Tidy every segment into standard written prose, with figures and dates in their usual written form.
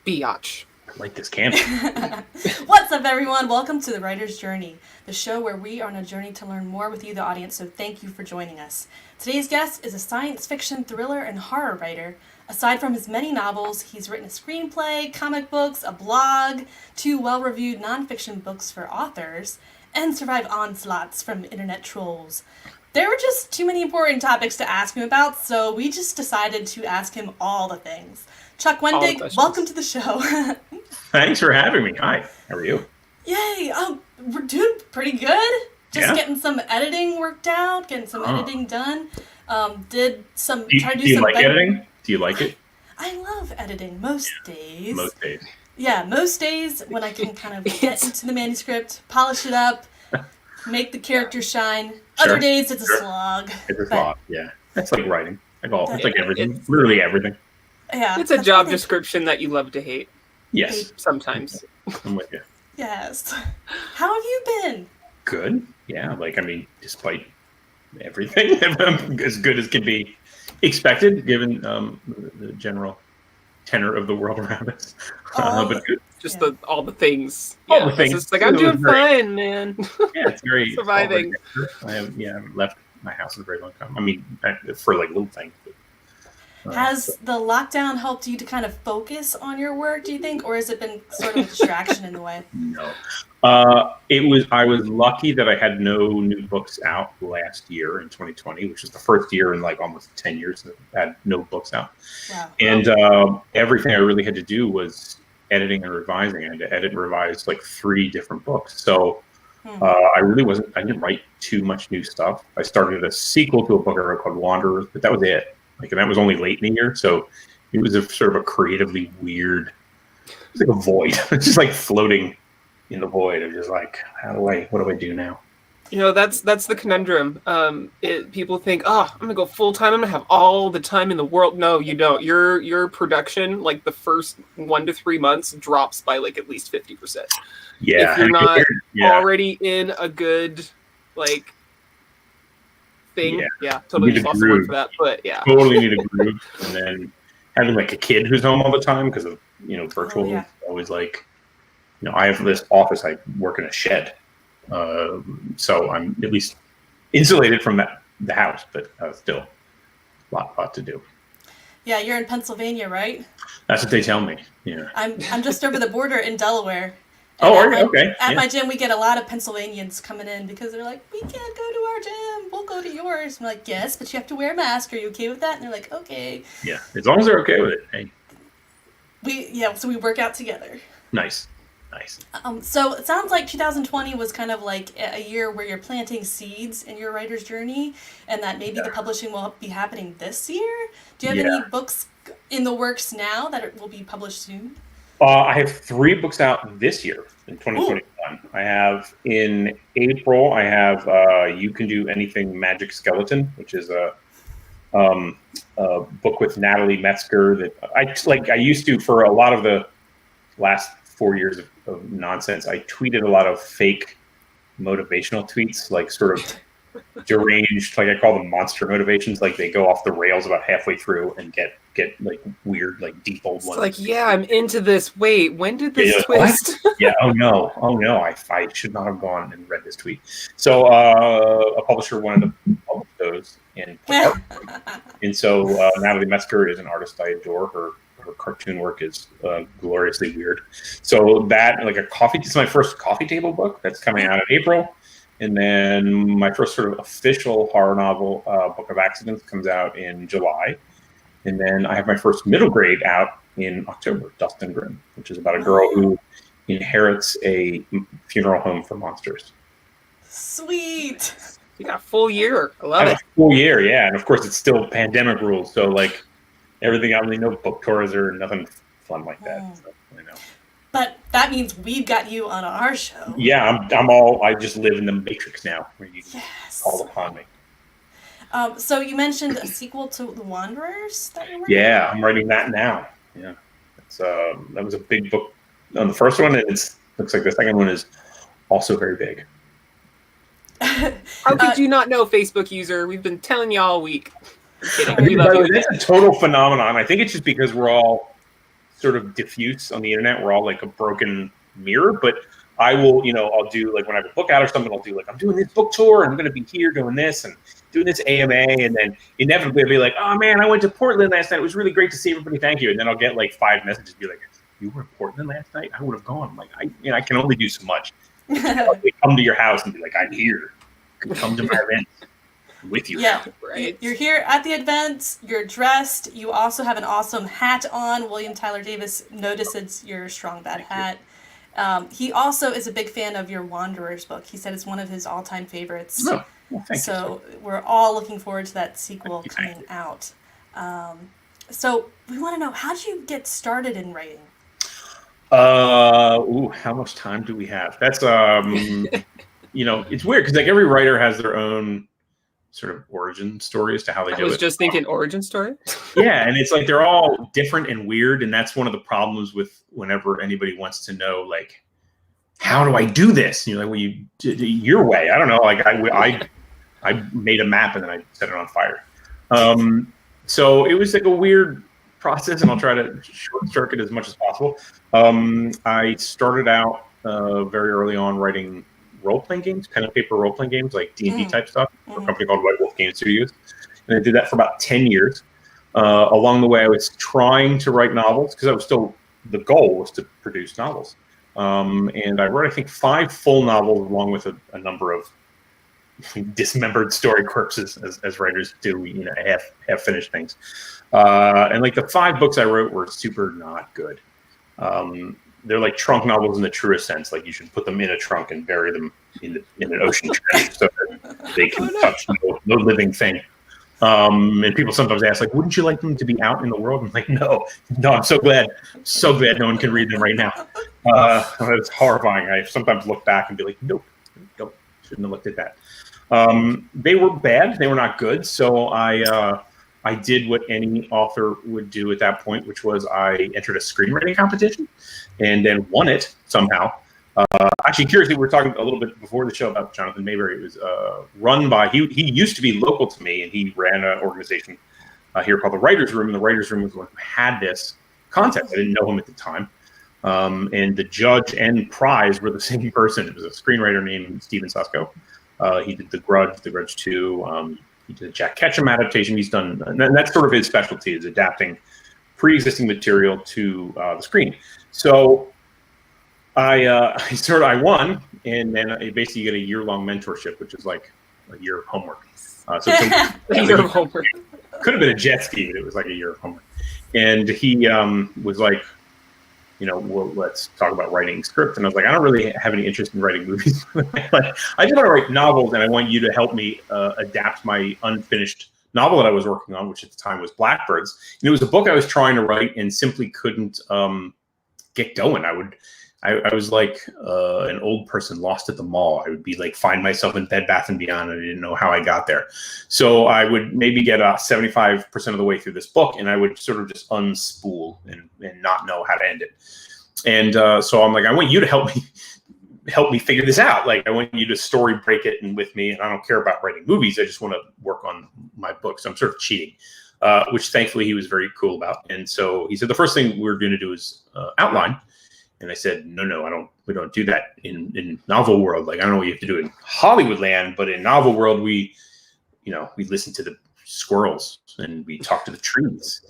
Biatch. I like this candy. What's up, everyone? Welcome to The Writer's Journey, the show where we are on a journey to learn more with you, the audience, so thank you for joining us. Today's guest is a science fiction, thriller, and horror writer. Aside from his many novels, he's written a screenplay, comic books, a blog, 2 well-reviewed nonfiction books for authors, and survived onslaughts from internet trolls. There were just too many important topics to ask him about, so we just decided to ask him all the things. Chuck Wendig, welcome to the show. Thanks for having me. Hi, how are you? Yay! We're doing pretty good. Just getting some editing worked out, getting some editing done. Do you like editing? Do you like it? I love editing most days. Most days. Yeah, most days when I can kind of get into the manuscript, polish it up, make the characters shine. Other days it's a slog. It's a slog, yeah. That's like writing. It's like everything. Literally everything. Yeah. It's a job description that you love to hate. Yes. Sometimes. I'm with you. Yes. How have you been? Good. Yeah, despite everything, as good as can be expected, given the general tenor of the world around us. But good. Just all the things. All the things. It's like, I'm doing fine, man. Yeah, it's very surviving. I haven't left my house in a very long time. I mean, for little things. Has the lockdown helped you to kind of focus on your work, do you think, or has it been sort of a distraction in the way? No. I was lucky that I had no new books out last year in 2020, which was the first year in almost 10 years that I had no books out. Wow. And everything I really had to do was editing and revising. I had to edit and revise 3 different books. So I didn't write too much new stuff. I started a sequel to a book I wrote called Wanderers, but that was it. And that was only late in the year, so it was a sort of a creatively weird. It's like a void. It's just floating in the void of just what do I do now? That's the conundrum. People think, I'm gonna go full time. I'm gonna have all the time in the world. No, you don't. Your production, the first 1 to 3 months, drops by at least 50%. Yeah, if you're not already in a good thing. Yeah, totally just lost the word for that, but yeah. Totally need a groove. And then having a kid who's home all the time because of, virtual, it's always I have this office, I work in a shed. So I'm at least insulated from the house, but still a lot to do. Yeah, you're in Pennsylvania, right? That's what they tell me, yeah. I'm just over the border in Delaware. Are you? Okay. At my gym, we get a lot of Pennsylvanians coming in because they're like, we can't go to our gym. We'll go to yours. I'm like, yes, but you have to wear a mask. Are you okay with that? And they're like, okay. Yeah, as long as they're okay with it. Hey. So we work out together. Nice. So it sounds like 2020 was kind of a year where you're planting seeds in your writer's journey, and that maybe the publishing will be happening this year. Do you have any books in the works now that will be published soon? I have 3 books out this year in 2021. Ooh. I have in April. I have You Can Do Anything Magic Skeleton, which is a book with Natalie Metzger that I used to for a lot of the last 4 years of nonsense. I tweeted a lot of fake motivational tweets, sort of deranged, I call them monster motivations. They go off the rails about halfway through and get weird, deep old ones. I'm into this. Wait, when did this twist? Yeah. Oh no. I should not have gone and read this tweet. So a publisher wanted to publish those and so Natalie Metzger is an artist I adore. Her cartoon work is gloriously weird. So that it's my first coffee table book that's coming out in April. And then my first sort of official horror novel, Book of Accidents, comes out in July. And then I have my first middle grade out in October, Dust and Grim, which is about a girl who inherits a funeral home for monsters. Sweet. You got a full year. I love it. Full year, yeah. And of course, it's still pandemic rules. So everything out, no book tours or nothing fun like that. So, But that means we've got you on our show. Yeah, I just live in the Matrix now, where you call upon me. So you mentioned a sequel to The Wanderers that you're working on? Yeah, I'm writing that now. Yeah, that was a big book on the first one, and looks like the second one is also very big. How could you not know, Facebook user? We've been telling you all week. I'm kidding. We love you. That's a total phenomenon. I think it's just because we're all sort of diffuse on the internet. We're all like a broken mirror, but I will, I'll do like when I have a book out or something, I'll do like, I'm doing this book tour, I'm going to be here doing this and doing this AMA. And then inevitably I'll be like, oh man, I went to Portland last night. It was really great to see everybody. Thank you. And then I'll get like 5 messages be like, you were in Portland last night? I would have gone. I'm like, I can only do so much. They come to your house and be like, I'm here. Come to my event with you. Yeah, Right. You're here at the event. You're dressed. You also have an awesome hat on. William Tyler Davis notices your strong bad hat. He also is a big fan of your Wanderers book. He said it's one of his all-time favorites. Oh, well, thank So we're all looking forward to that sequel coming out. So we want to know, how did you get started in writing? How much time do we have? That's it's weird because like every writer has their own sort of origin story as to how they do it. I was just thinking origin story. Yeah, and it's like they're all different and weird, and that's one of the problems with whenever anybody wants to know, like, how do I do this? Like, well, you did it your way. I don't know. Like, I made a map and then I set it on fire. So it was like a weird process, and I'll try to short circuit as much as possible. I started out very early on writing role-playing games, pen and paper role-playing games, like D&D type stuff, for a company called White Wolf Game Studios. And I did that for about 10 years. Along the way, I was trying to write novels because the goal was to produce novels. And I wrote, I think, 5 full novels along with a number of dismembered story corpses, as writers do, half finished things. And like the 5 books I wrote were super not good. They're like trunk novels in the truest sense. Like you should put them in a trunk and bury them in an ocean trench so that they can touch no living thing. And people sometimes ask, like, wouldn't you like them to be out in the world? I'm like, no, I'm so glad no one can read them right now. It's horrifying. I sometimes look back and be like, nope, shouldn't have looked at that. They were bad. They were not good. So I did what any author would do at that point, which was I entered a screenwriting competition and then won it somehow. Actually, curiously, we were talking a little bit before the show about Jonathan Mayberry. It was run by, he used to be local to me, and he ran an organization here called the Writers' Room. And the Writers' Room was the one who had this contest. I didn't know him at the time. And the judge and prize were the same person. It was a screenwriter named Steven Susko. He did The Grudge 2. He did a Jack Ketchum adaptation. He's done, and that's sort of his specialty, is adapting pre-existing material to the screen. So I won, and then I basically get a year-long mentorship, which is like a year of homework. So a year of homework. Could have been a jet ski, but it was like a year of homework. And he was like, well, let's talk about writing script. And I was like, I don't really have any interest in writing movies. Like, I just want to write novels, and I want you to help me adapt my unfinished novel that I was working on, which at the time was Blackbirds. And it was a book I was trying to write and simply couldn't get going. I was like an old person lost at the mall. I would be like, find myself in Bed Bath & Beyond, and I didn't know how I got there. So I would maybe get 75% of the way through this book, and I would sort of just unspool and not know how to end it. And so I'm like, I want you to help me figure this out. Like, I want you to story break it and with me, and I don't care about writing movies. I just want to work on my book. So I'm sort of cheating, which thankfully he was very cool about. And so he said, the first thing we're going to do is outline. And I said, no, we don't do that in novel world. Like, I don't know what you have to do in Hollywood land, but in novel world, we listen to the squirrels and we talk to the trees.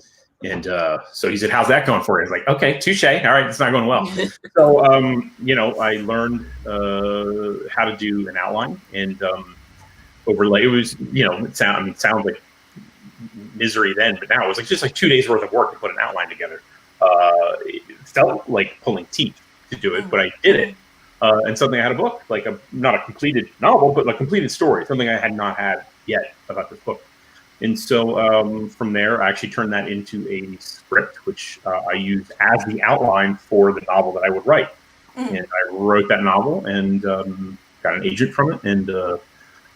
And so he said, how's that going for you? I was like, okay, touche. All right, it's not going well. So, I learned how to do an outline and overlay. It was, it sounds like misery then, but now it was like just like 2 days worth of work to put an outline together. It felt like pulling teeth to do it, but I did it. And suddenly I had a book, like not a completed novel, but a completed story, something I had not had yet about this book. And so from there, I actually turned that into a script, which I used as the outline for the novel that I would write. And I wrote that novel and got an agent from it and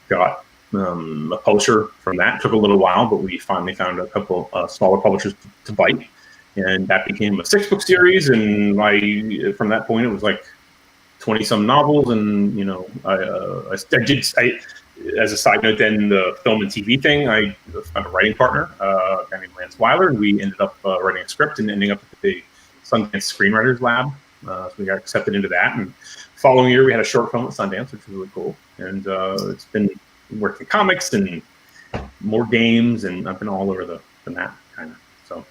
got a publisher from that. It took a little while, but we finally found a couple smaller publishers to bite. And that became a 6-book series. And from that point, it was like 20-some novels. And, I did, as a side note, then the film and TV thing, I found a writing partner, a guy named Lance Weiler, and we ended up writing a script and ending up at the Sundance Screenwriters Lab. So we got accepted into that, and following year we had a short film at Sundance, which was really cool. And it's been working comics and more games, and I've been all over the map, kind of. So.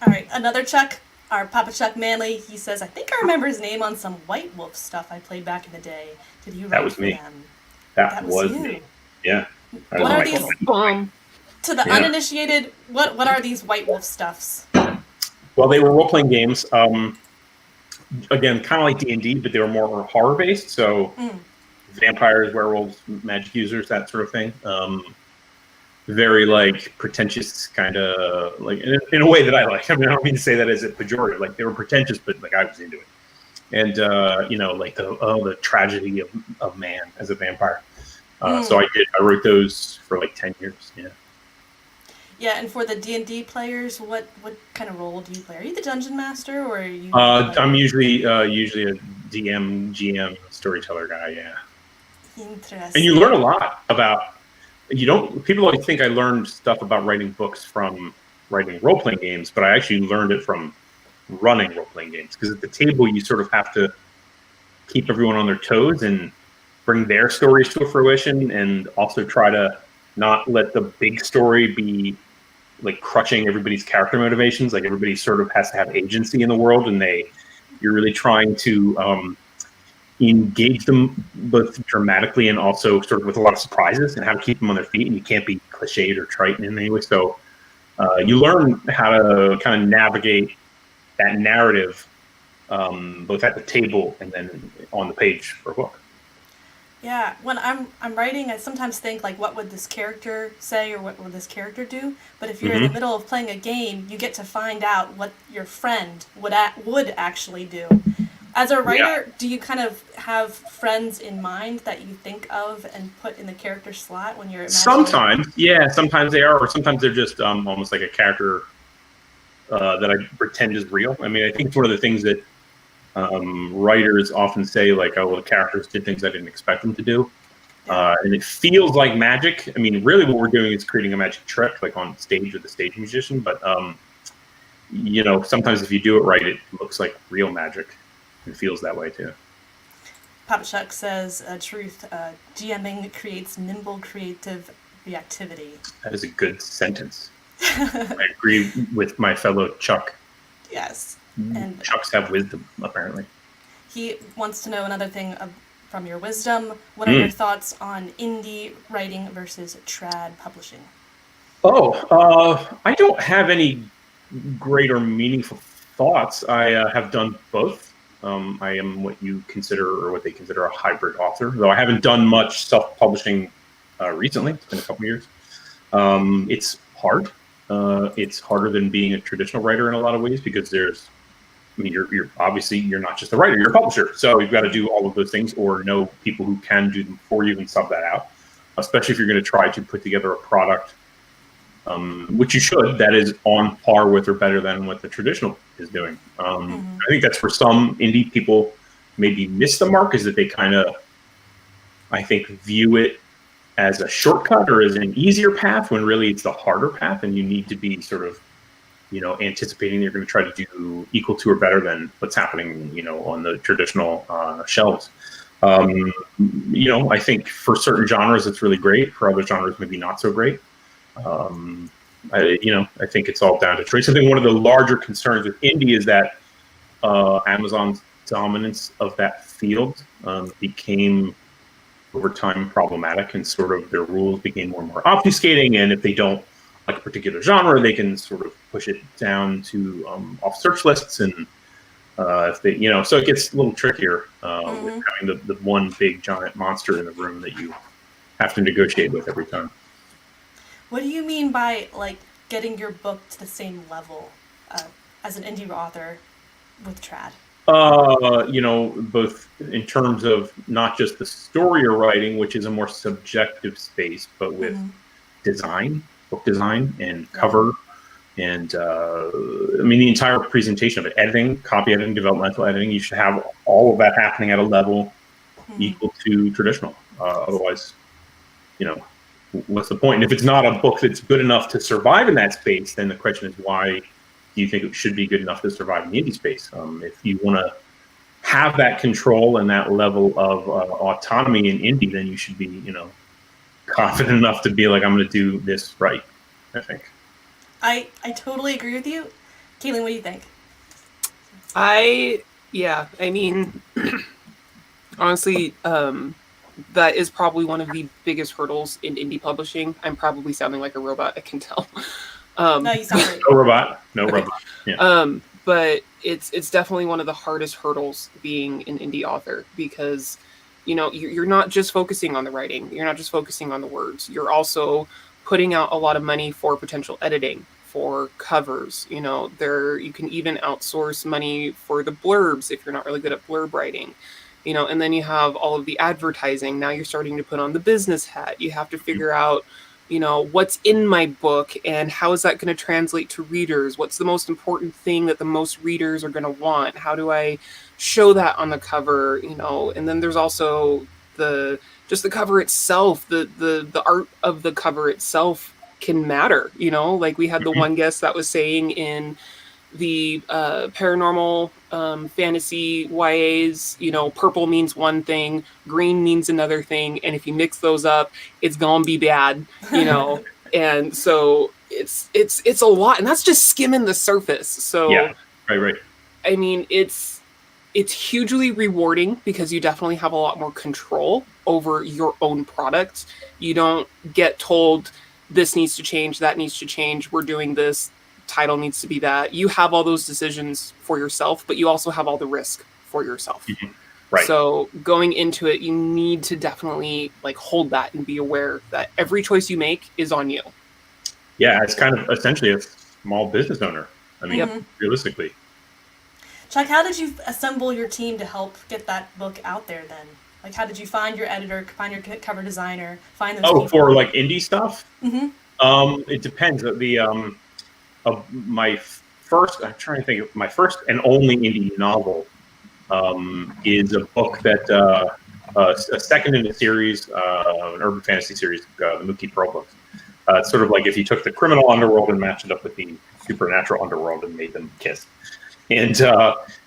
All right, another Chuck, our Papa Chuck Manley. He says, "I think I remember his name on some White Wolf stuff I played back in the day. Did you write That was for me. them?" That was you. me. Yeah. What are these? To the Yeah. uninitiated, what are these White Wolf stuffs? Well, they were role-playing games. Again, kind of like D&D, but they were more horror-based. So vampires, werewolves, magic users, that sort of thing. Very like pretentious, kind of like in a way that I like. I mean, I don't mean to say that as a pejorative. Like they were pretentious, but like I was into it. And like the tragedy of man as a vampire. So I wrote those for like 10 years. Yeah. Yeah, and for the D&D players, what kind of role do you play? Are you the dungeon master, or are you? I'm usually a DM, GM, storyteller guy. Yeah. Interesting. And you learn a lot about. People always think I learned stuff about writing books from writing role-playing games, but I actually learned it from running role-playing games, because at the table you sort of have to keep everyone on their toes and bring their stories to fruition, and also try to not let the big story be like crushing everybody's character motivations. Like everybody sort of has to have agency in the world, and you're really trying to engage them both dramatically and also sort of with a lot of surprises, and how to keep them on their feet. And you can't be cliched or trite in any way. So you learn how to kind of navigate that narrative, both at the table and then on the page for a book. Yeah, when I'm writing, I sometimes think like, what would this character say, or what would this character do? But if you're in the middle of playing a game, you get to find out what your friend would actually do. As a writer, do you kind of have friends in mind that you think of and put in the character slot when you're imagining? Sometimes, yeah. Sometimes they are, or sometimes they're just almost like a character that I pretend is real. I mean, I think it's one of the things that writers often say, like, oh, well, the characters did things I didn't expect them to do. And it feels like magic. I mean, really what we're doing is creating a magic trick, like on stage with the stage musician. But, sometimes if you do it right, it looks like real magic. It feels that way, too. Papa Chuck says, truth, GMing creates nimble creative reactivity. That is a good sentence. I agree with my fellow Chuck. Yes. And Chucks have wisdom, apparently. He wants to know another thing from your wisdom. What are your thoughts on indie writing versus trad publishing? I don't have any great or meaningful thoughts. I have done both. I am what you consider, or what they consider, a hybrid author, though I haven't done much self-publishing recently. It's been a couple years. It's hard. It's harder than being a traditional writer in a lot of ways, because you're obviously, you're not just a writer, you're a publisher. So you've got to do all of those things, or know people who can do them for you and sub that out, especially if you're going to try to put together a product, which you should, that is on par with or better than what the traditional is doing. I think that's where some indie people maybe miss the mark, is that they kind of, I think, view it as a shortcut or as an easier path, when really it's the harder path, and you need to be sort of, anticipating you're going to try to do equal to or better than what's happening, on the traditional shelves. I think for certain genres it's really great. For other genres, maybe not so great. I think it's all down to choice. I think one of the larger concerns with indie is that Amazon's dominance of that field became over time problematic, and sort of their rules became more and more obfuscating. And if they don't like a particular genre, they can sort of push it down to off search lists, and if they, so it gets a little trickier with having the one big giant monster in the room that you have to negotiate with every time. What do you mean by like getting your book to the same level as an indie author with trad? Both in terms of not just the story you're writing, which is a more subjective space, but with design, book design and cover, and the entire presentation of it, editing, copy editing, developmental editing. You should have all of that happening at a level equal to traditional. Otherwise, what's the point? And if it's not a book that's good enough to survive in that space, then the question is, why do you think it should be good enough to survive in the indie space? If you want to have that control and that level of autonomy in indie, then you should be, confident enough to be like, I'm going to do this right, I think. I totally agree with you. Kalene, what do you think? I mean, honestly, that is probably one of the biggest hurdles in indie publishing. I'm probably sounding like a robot, I can tell. No, you sound great. No robot. Okay. Yeah. But it's definitely one of the hardest hurdles being an indie author, because you're not just focusing on the writing, you're not just focusing on the words, you're also putting out a lot of money for potential editing, for covers. You can even outsource money for the blurbs if you're not really good at blurb writing. And then you have all of the advertising. Now you're starting to put on the business hat. You have to figure out, what's in my book and how is that going to translate to readers? What's the most important thing that the most readers are going to want? How do I show that on the cover? And then there's also the cover itself. The art of the cover itself can matter. Like we had the one guest that was saying in the paranormal fantasy YAs, purple means one thing, green means another thing, and if you mix those up, it's gonna be bad, and so it's a lot, and that's just skimming the surface. So yeah, right. I mean, it's hugely rewarding because you definitely have a lot more control over your own product. You don't get told this needs to change, that needs to change, we're doing this, title needs to be that. You have all those decisions for yourself, but you also have all the risk for yourself. Mm-hmm. Right. So going into it, you need to definitely hold that and be aware that every choice you make is on you. Yeah, it's kind of essentially a small business owner. I mean, realistically. Chuck, how did you assemble your team to help get that book out there then? How did you find your editor, find your cover designer, find those people? For indie stuff? Mm-hmm. It depends. My first and only indie novel is a book that a second in the series, an urban fantasy series, the Mookie Pearl books. It's sort of like if you took the criminal underworld and matched it up with the supernatural underworld and made them kiss. And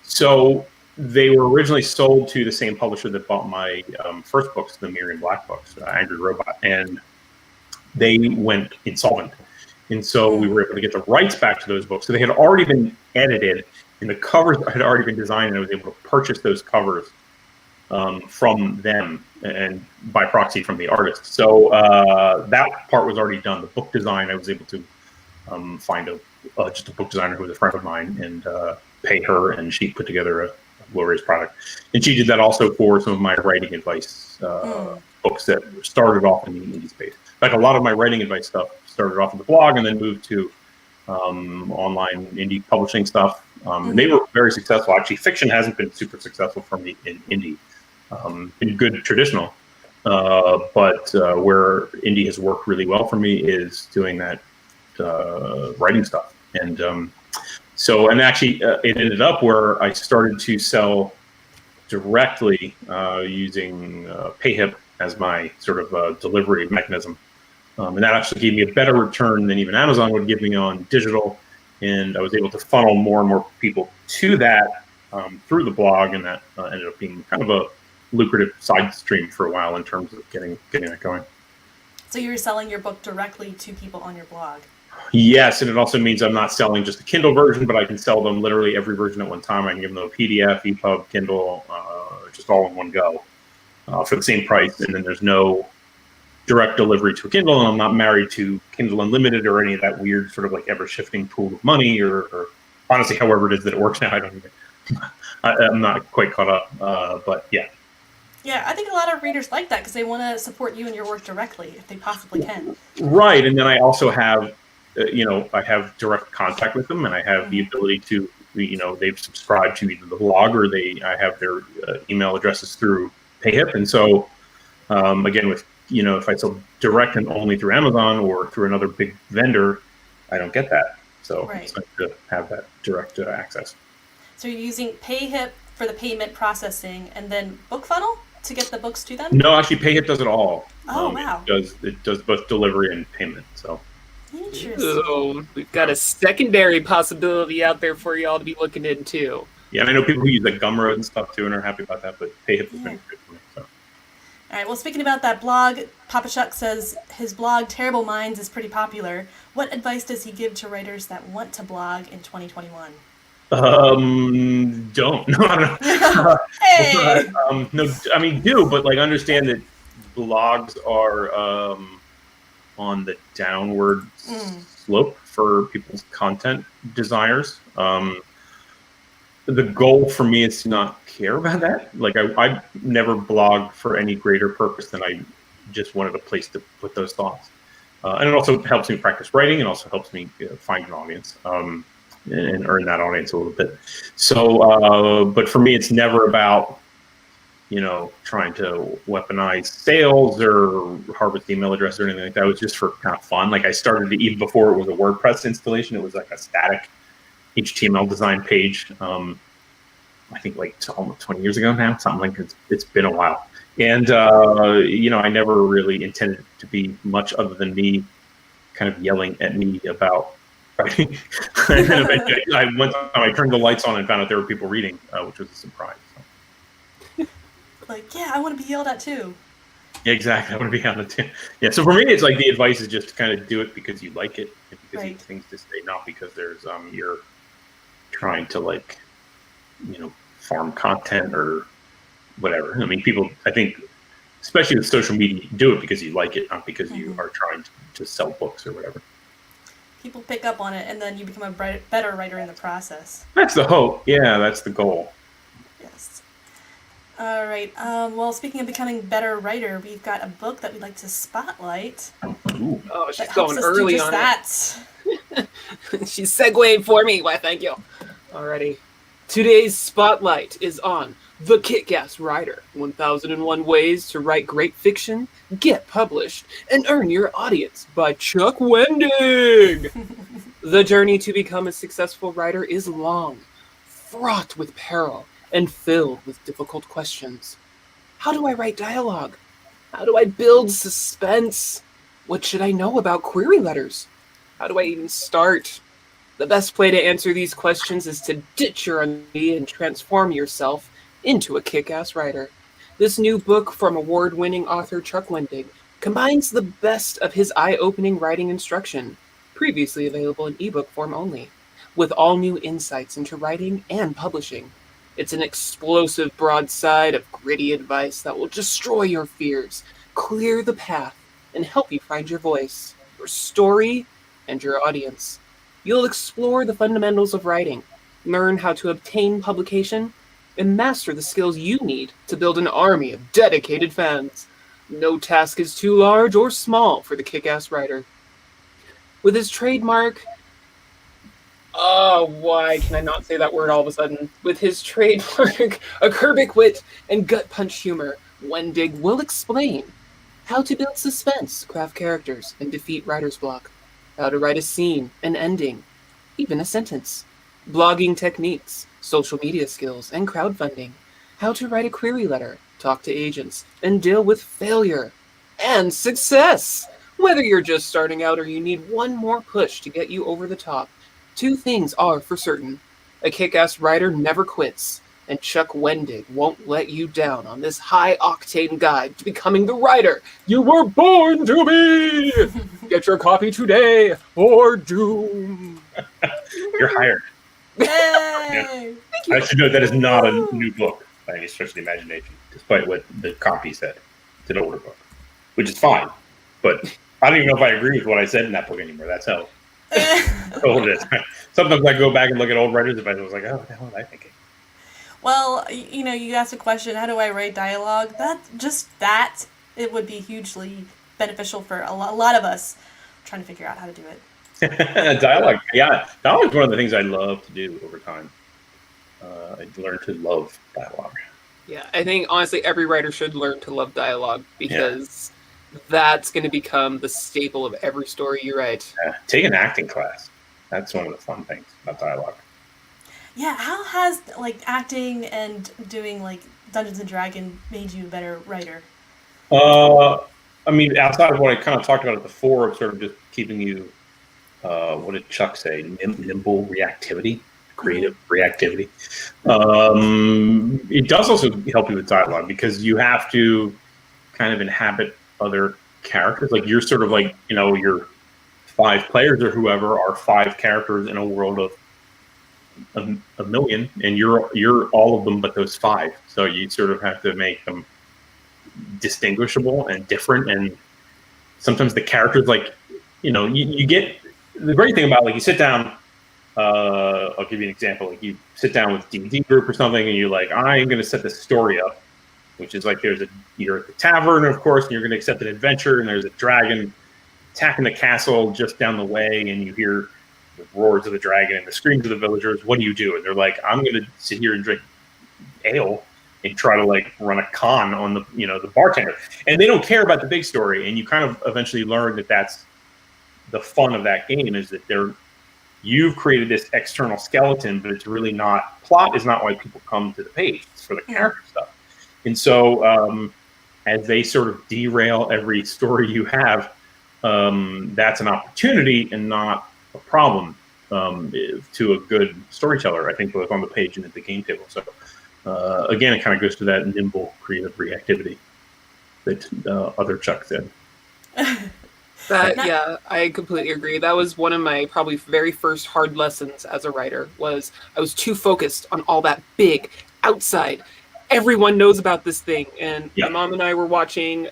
so they were originally sold to the same publisher that bought my first books, the Miriam Black books, Angry Robot, and they went insolvent. And so we were able to get the rights back to those books. So they had already been edited, and the covers had already been designed, and I was able to purchase those covers from them and by proxy from the artist. So that part was already done. The book design, I was able to find just a book designer who was a friend of mine and pay her, and she put together a glorious product. And she did that also for some of my writing advice books that started off in the indie space. Like a lot of my writing advice stuff started off in the blog and then moved to online indie publishing stuff. And they were very successful. Actually, fiction hasn't been super successful for me in indie. In good traditional, but where indie has worked really well for me is doing that writing stuff. And actually it ended up where I started to sell directly using PayHip as my sort of delivery mechanism. And that actually gave me a better return than even Amazon would give me on digital. And I was able to funnel more and more people to that through the blog, and that ended up being kind of a lucrative side stream for a while in terms of getting that going. So you were selling your book directly to people on your blog? Yes, and it also means I'm not selling just the Kindle version, but I can sell them literally every version at one time. I can give them a PDF, EPUB, Kindle, just all in one go for the same price. And then there's no direct delivery to a Kindle, and I'm not married to Kindle Unlimited or any of that weird sort of ever-shifting pool of money, or honestly, however it is that it works now. I'm not quite caught up, but yeah. Yeah, I think a lot of readers like that because they want to support you and your work directly if they possibly can. Right, and then I also have, I have direct contact with them, and I have the ability to, they've subscribed to either the blog or I have their email addresses through PayHip, and so again, with if I sell direct and only through Amazon or through another big vendor, I don't get that. So it's nice to have that direct access. So you're using PayHip for the payment processing, and then BookFunnel to get the books to them? No, actually, PayHip does it all. Oh, wow. It does both delivery and payment. So Interesting. Ooh, we've got a secondary possibility out there for y'all to be looking into. Yeah, and I know people who use like Gumroad and stuff too and are happy about that, but PayHip has been good for me. So. All right, well, speaking about that blog, Papa Chuck says his blog, Terrible Minds, is pretty popular. What advice does he give to writers that want to blog in 2021? Don't. No, I don't know. Hey! No, I mean, do, but like understand that blogs are on the downward slope for people's content desires. The goal for me is to not care about that. Like I never blogged for any greater purpose than I just wanted a place to put those thoughts. And it also helps me practice writing, and also helps me find an audience and earn that audience a little bit. So, but for me, it's never about, trying to weaponize sales or harvest email addresses or anything like that. It was just for kind of fun. Like I started it even before it was a WordPress installation. It was like a static HTML design page. I think like almost 20 years ago now, something like it's been a while. And, I never really intended it to be much other than me kind of yelling at me about writing. And then eventually I turned the lights on and found out there were people reading, which was a surprise. So. Like, yeah, I want to be yelled at too. Yeah, exactly. I want to be on it too. Yeah, so for me, it's like the advice is just to kind of do it because you like it and because you have things to say, not because there's you're trying to farm content or whatever. I mean, people, I think, especially with social media, do it because you like it, not because you are trying to sell books or whatever. People pick up on it, and then you become a better writer in the process. That's the hope. Yeah, that's the goal. Yes. All right. Well, speaking of becoming better writer, we've got a book that we'd like to spotlight. Ooh. Oh, she's going early on that. She's segueing for me. Why, thank you. Alrighty. Today's spotlight is on The Kick-Ass Writer, 1001 Ways to Write Great Fiction, Get Published, and Earn Your Audience by Chuck Wendig. The journey to become a successful writer is long, fraught with peril, and filled with difficult questions. How do I write dialogue? How do I build suspense? What should I know about query letters? How do I even start? The best way to answer these questions is to ditch your identity and transform yourself into a kick-ass writer. This new book from award-winning author Chuck Wendig combines the best of his eye-opening writing instruction, previously available in ebook form only, with all new insights into writing and publishing. It's an explosive broadside of gritty advice that will destroy your fears, clear the path, and help you find your voice, your story, and your audience. You'll explore the fundamentals of writing, learn how to obtain publication, and master the skills you need to build an army of dedicated fans. No task is too large or small for the kick-ass writer. With his trademark... Oh, why can I not say that word all of a sudden? With his trademark acerbic wit and gut-punch humor, Wendig will explain how to build suspense, craft characters, and defeat writer's block. How to write a scene, an ending, even a sentence. Blogging techniques, social media skills, and crowdfunding. How to write a query letter, talk to agents, and deal with failure. And success! Whether you're just starting out or you need one more push to get you over the top, two things are for certain. A kick-ass writer never quits, and Chuck Wendig won't let you down on this high-octane guide to becoming the writer you were born to be! Get your copy today, or doom! You're hired. Yay! Yeah. I should note that is not a new book by any stretch of the imagination, despite what the copy said. It's an older book, which is fine. But I don't even know if I agree with what I said in that book anymore. That's how old it is. Sometimes I go back and look at old writers' advice and I was like, oh, what the hell was I thinking? Well, you asked a question, how do I write dialogue? It would be hugely beneficial for a lot of us trying to figure out how to do it. Dialogue, yeah. Dialogue is one of the things I love to do over time. I learned to love dialogue. Yeah, I think, honestly, every writer should learn to love dialogue because that's going to become the staple of every story you write. Yeah. Take an acting class. That's one of the fun things about dialogue. Yeah, how has acting and doing Dungeons and Dragons made you a better writer? I mean, outside of what I kind of talked about before, of sort of just keeping you what did Chuck say? Nimble reactivity, creative reactivity. It does also help you with dialogue because you have to kind of inhabit other characters. Like you're sort of like, your 5 players or whoever are 5 characters in a world of a million, and you're all of them but those 5. So you sort of have to make them distinguishable and different. And sometimes the characters, like, you get the great thing about, like, you sit down. I'll give you an example. Like you sit down with D&D group or something, and you're like, I'm going to set this story up, which is like you're at the tavern, of course, and you're going to accept an adventure, and there's a dragon attacking the castle just down the way, and you hear the roars of the dragon and the screams of the villagers. What do you do? And they're like, I'm going to sit here and drink ale and try to like run a con on the bartender. And they don't care about the big story. And you kind of eventually learn that that's the fun of that game, is that you've created this external skeleton, but it's really not, plot is not why people come to the page. It's for the character stuff. And so as they sort of derail every story you have, that's an opportunity and not a problem to a good storyteller, I think, both on the page and at the game table. So again, it kind of goes to that nimble creative reactivity that other Chuck said. Yeah, I completely agree. That was one of my probably very first hard lessons as a writer. Was I was too focused on all that big outside. Everyone knows about this thing, and my mom and I were watching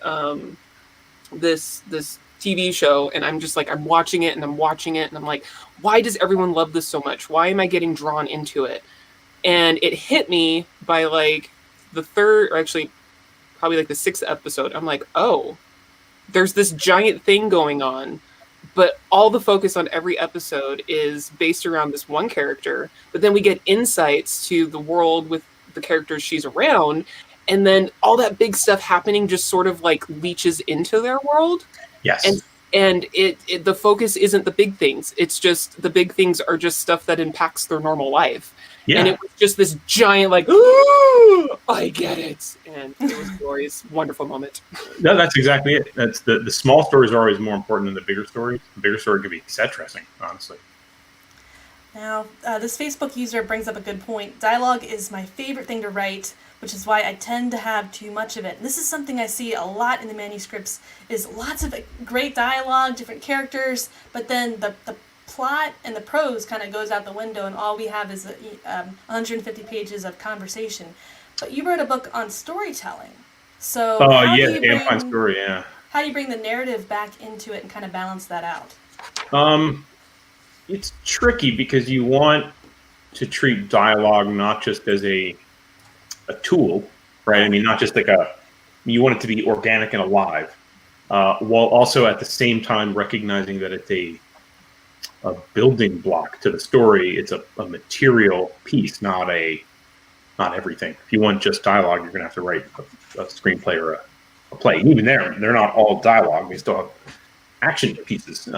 this TV show, and I'm just like, I'm watching it, and I'm like, why does everyone love this so much? Why am I getting drawn into it? And it hit me by like the third, or actually probably like the 6th episode. I'm like, oh, there's this giant thing going on, but all the focus on every episode is based around this one character. But then we get insights to the world with the characters she's around, and then all that big stuff happening just sort of like leaches into their world. Yes. And it the focus isn't the big things. It's just the big things are just stuff that impacts their normal life. Yeah. And it was just this giant, like, ooh, I get it. And it was a glorious, wonderful moment. No, that's exactly it. That's the small stories are always more important than the bigger stories. The bigger story can be set dressing, honestly. Now, this Facebook user brings up a good point. Dialogue is my favorite thing to write, which is why I tend to have too much of it. And this is something I see a lot in the manuscripts, is lots of great dialogue, different characters, but then the plot and the prose kind of goes out the window, and all we have is 150 pages of conversation. But you wrote a book on storytelling. So how do you bring the narrative back into it and kind of balance that out? It's tricky because you want to treat dialogue not just as a tool, right? I mean, not just like you want it to be organic and alive, while also at the same time recognizing that it's a building block to the story. It's a material piece, not everything. If you want just dialogue, you're going to have to write a screenplay or a play. And even they're not all dialogue. They still have action pieces.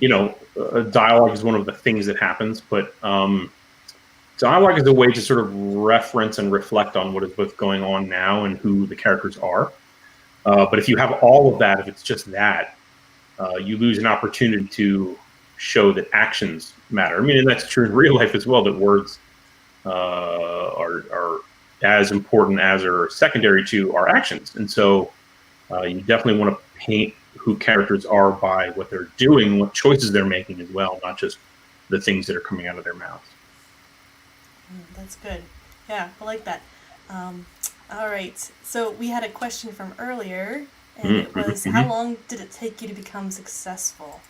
Dialogue is one of the things that happens, but dialogue is a way to sort of reference and reflect on what is both going on now and who the characters are. But if you have all of that, if it's just that, you lose an opportunity to show that actions matter. I mean, and that's true in real life as well, that words are as important as or secondary to our actions. And so you definitely want to paint who characters are by what they're doing, what choices they're making as well, not just the things that are coming out of their mouths. That's good. Yeah, I like that. All right. So we had a question from earlier, and it was, how long did it take you to become successful?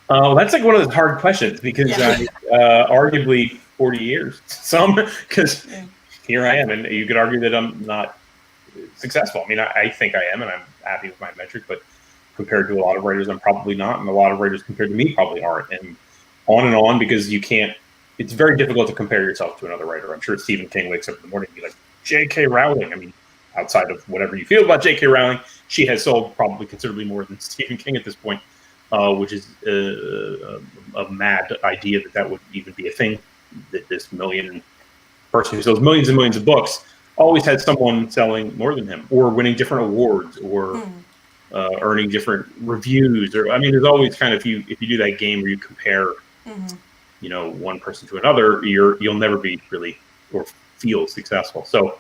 That's like one of those hard questions, because arguably 40 years. Because here I am, and you could argue that I'm not successful. I mean, I think I am, and I'm happy with my metric, but compared to a lot of writers, I'm probably not, and a lot of writers compared to me probably aren't, and on, because you can't. It's very difficult to compare yourself to another writer. I'm sure Stephen King wakes up in the morning and be like, J.K. Rowling. I mean, outside of whatever you feel about J.K. Rowling, she has sold probably considerably more than Stephen King at this point, which is a mad idea that would even be a thing, that this person who sells millions and millions of books always had someone selling more than him, or winning different awards, or earning different reviews, or I mean, there's always kind of if you do that game where you compare, one person to another, you'll never be really or feel successful. So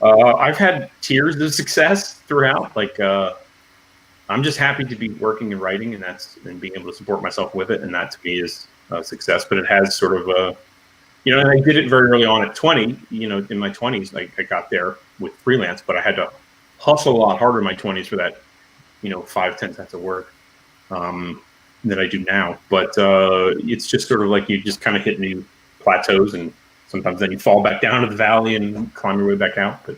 I've had tiers of success throughout. Like I'm just happy to be working and writing, and being able to support myself with it, and that to me is a success. But it has sort of a, and I did it very early on at 20. In my 20s, I got there with freelance, but I had to hustle a lot harder in my 20s for that, 5-10 cents of work than I do now. But it's just sort of like you just kind of hit new plateaus, and sometimes then you fall back down to the valley and climb your way back out. But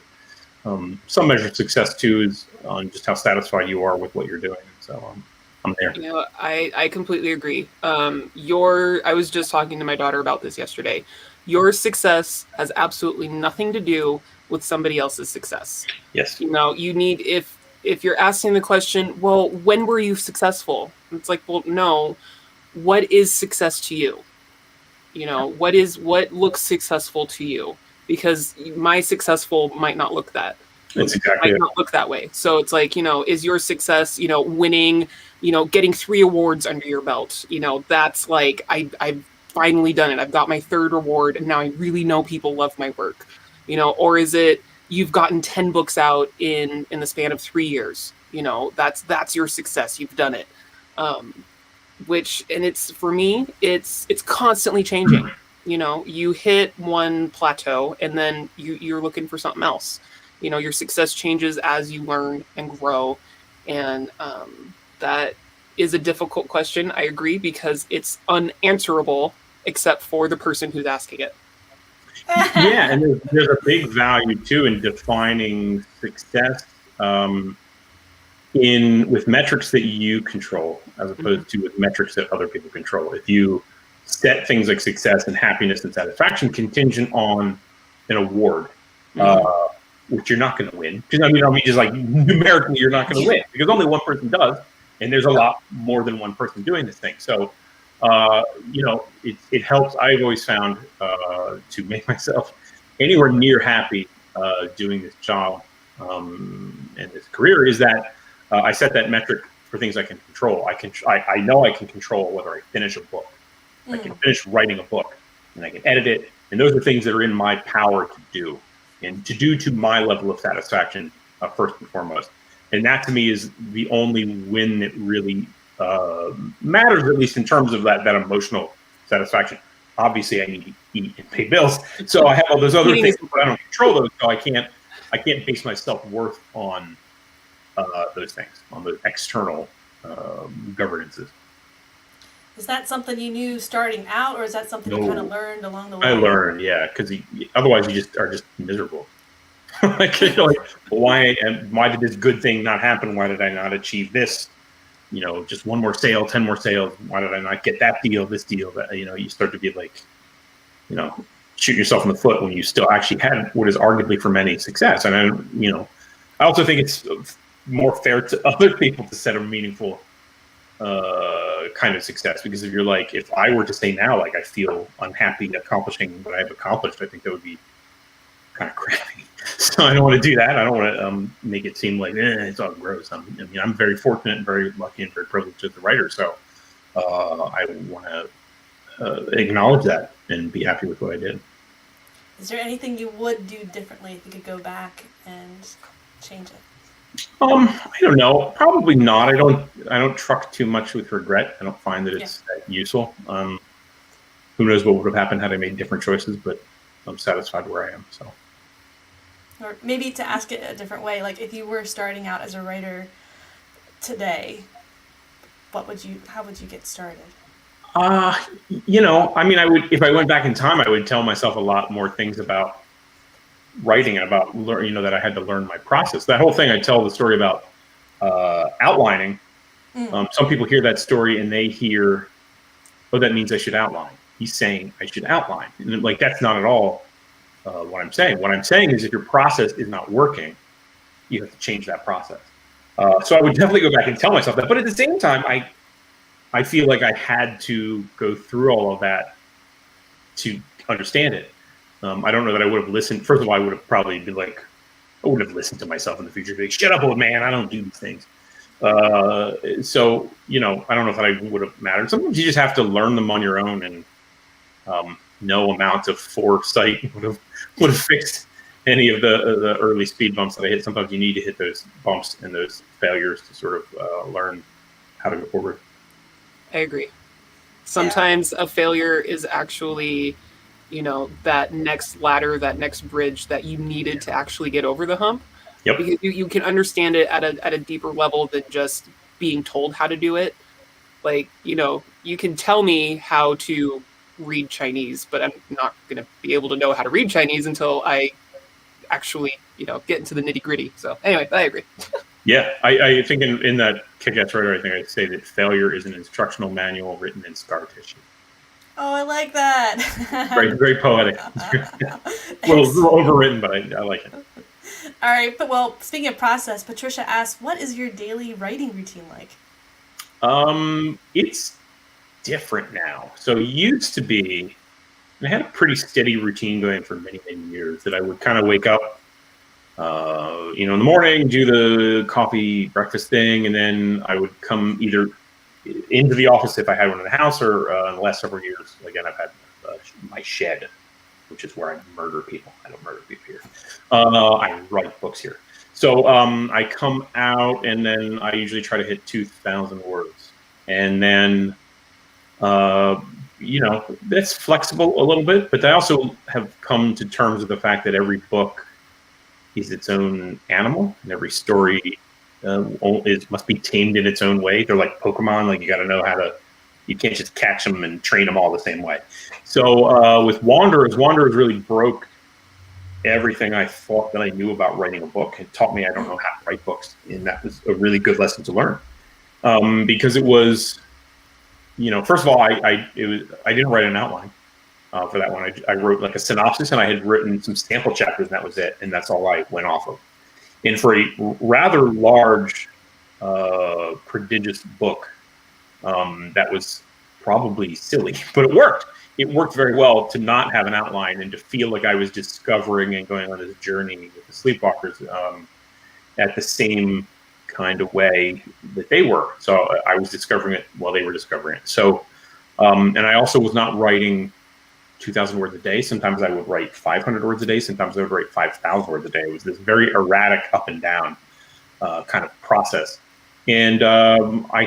some measure of success too is on just how satisfied you are with what you're doing. So I'm there. I completely agree. I was just talking to my daughter about this yesterday. Your success has absolutely nothing to do with somebody else's success. Yes. You need, if you're asking the question, well, when were you successful? It's like, well, no, what is success to you? What looks successful to you? Because my successful might not look that. That's exactly might not look that way. So it's like, is your success, winning, getting 3 awards under your belt? That's like, I've finally done it. I've got my 3rd award, and now I really know people love my work. Or is it you've gotten 10 books out in the span of 3 years? That's your success. You've done it. And it's, for me, it's constantly changing. You hit one plateau, and then you're looking for something else. Your success changes as you learn and grow. And that is a difficult question. I agree, because it's unanswerable except for the person who's asking it. Yeah, and there's a big value too in defining success with metrics that you control, as opposed to with metrics that other people control. If you set things like success and happiness and satisfaction contingent on an award, which you're not going to win, because just like numerically, you're not going to win, because only one person does, and there's a lot more than one person doing this thing. So it helps. I've always found to make myself anywhere near happy doing this job and this career is that I set that metric for things I can control. I know I can control whether I finish a book. I can finish writing a book, and I can edit it. And those are things that are in my power to do, and to do to my level of satisfaction first and foremost. And that to me is the only win that really matters, at least in terms of that emotional satisfaction. Obviously, I need to eat and pay bills, so I have all those other things, but I don't control those, so I can't base my self-worth on those things, on the external governances. Is that something you knew starting out, or is that something you kind of learned along the way? I learned, yeah, because otherwise you just are just miserable. Like, why did this good thing not happen? Why did I not achieve this? Just one more sale, 10 more sales. Why did I not get that deal, this deal? That you start to be like, shooting yourself in the foot when you still actually had what is arguably for many success. And I also think it's more fair to other people to set a meaningful kind of success, because if I were to say now, like, I feel unhappy accomplishing what I've accomplished, I think that would be kind of crappy. So I don't want to do that. I don't want to make it seem like it's all gross. I'm very fortunate and very lucky and very privileged as a writer. So I want to acknowledge that and be happy with what I did. Is there anything you would do differently if you could go back and change it? I don't know. Probably not. I don't truck too much with regret. I don't find that it's that useful. Who knows what would have happened had I made different choices, but I'm satisfied where I am. So. Or maybe to ask it a different way, like if you were starting out as a writer today, how would you get started? I would, if I went back in time, I would tell myself a lot more things about writing and about that I had to learn my process. That whole thing, I tell the story about outlining. Some people hear that story and they hear, oh, that means I should outline. He's saying I should outline, and like that's not at all what I'm saying. What I'm saying is, if your process is not working, you have to change that process. So I would definitely go back and tell myself that. But at the same time, I feel like I had to go through all of that to understand it. I don't know that I would have listened. First of all, I would have probably been like, I would have listened to myself in the future. Be like, shut up, old man. I don't do these things. So, I don't know if that would have mattered. Sometimes you just have to learn them on your own, and no amount of foresight would have fixed any of the early speed bumps that I hit. Sometimes you need to hit those bumps and those failures to sort of learn how to go forward. I agree. Sometimes a failure is actually, that next ladder, that next bridge that you needed to actually get over the hump. Yep. Because you can understand it at a deeper level than just being told how to do it. Like, you can tell me how to read Chinese, but I'm not going to be able to know how to read Chinese until I actually, get into the nitty gritty. So anyway, I agree. Yeah, I think in that Kick-Ass Writer, I think I'd say that failure is an instructional manual written in scar tissue. Oh, I like that. Very, very poetic. A little overwritten, but I like it. All right, but well, speaking of process, Patricia asks, what is your daily writing routine like? It's different now. So it used to be, I had a pretty steady routine going for many, many years, that I would kind of wake up, in the morning, do the coffee breakfast thing, and then I would come either into the office if I had one in the house, or in the last several years, again, I've had my shed, which is where I murder people. I don't murder people here. I write books here. So I come out, and then I usually try to hit 2,000 words. And then, that's flexible a little bit, but I also have come to terms with the fact that every book is its own animal, and every story must be tamed in its own way. They're like Pokemon. Like, you got to know you can't just catch them and train them all the same way. So with Wanderers really broke everything I thought that I knew about writing a book. It taught me I don't know how to write books, and that was a really good lesson to learn. Because it was, first of all, I didn't write an outline for that one. I wrote like a synopsis, and I had written some sample chapters, and that was it, and that's all I went off of. And for a rather large, prodigious book, that was probably silly, but it worked. It worked very well to not have an outline and to feel like I was discovering and going on this journey with the Sleepwalkers at the same kind of way that they were. So I was discovering it while they were discovering it. So, and I also was not writing 2,000 words a day. Sometimes I would write 500 words a day. Sometimes I would write 5,000 words a day. It was this very erratic up and down kind of process. And I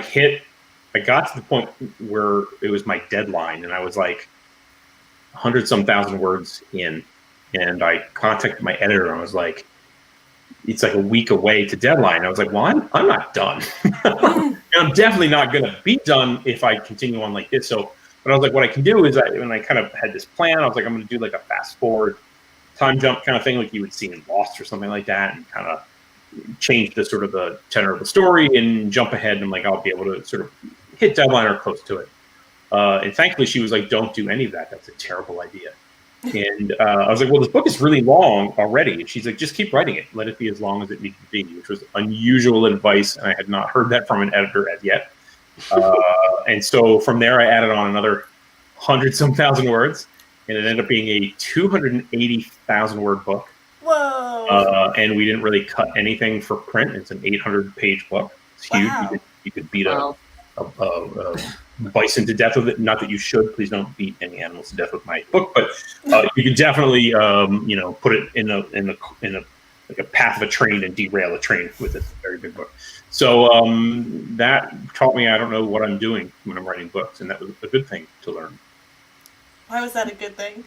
got to the point where it was my deadline, and I was like 100-some thousand words in, and I contacted my editor, and I was like, it's like a week away to deadline. I was like, well, I'm not done. I'm definitely not going to be done if I continue on like this. So, but I was like, what I can do is, when I kind of had this plan, I was like, I'm going to do like a fast forward time jump kind of thing, like you would see in Lost or something like that, and kind of change the sort of the tenor of the story and jump ahead, and like I'll be able to sort of hit deadline or close to it. And thankfully, she was like, don't do any of that. That's a terrible idea. And I was like, well, this book is really long already. And she's like, just keep writing it. Let it be as long as it needs to be, which was unusual advice. And I had not heard that from an editor as yet. And so from there, I added on another 100-some thousand words. And it ended up being a 280,000 word book. Whoa. And we didn't really cut anything for print. It's an 800-page book. It's huge. Wow. You could beat a bison to death with it. Not that you should. Please don't beat any animals to death with my book. But you can definitely, put it in a path of a train and derail a train with this very big book. So that taught me I don't know what I'm doing when I'm writing books, and that was a good thing to learn. Why was that a good thing?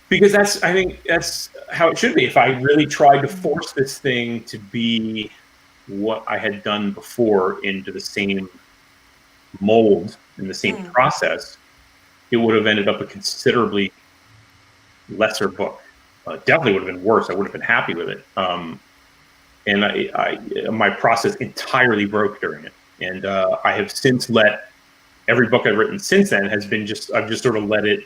Because I think that's how it should be. If I really tried to force this thing to be what I had done before into the same mold in the same process, it would have ended up a considerably lesser book. Definitely would have been worse. I would have been happy with it. And my process entirely broke during it. And I have since let every book I've written since then I've just sort of let it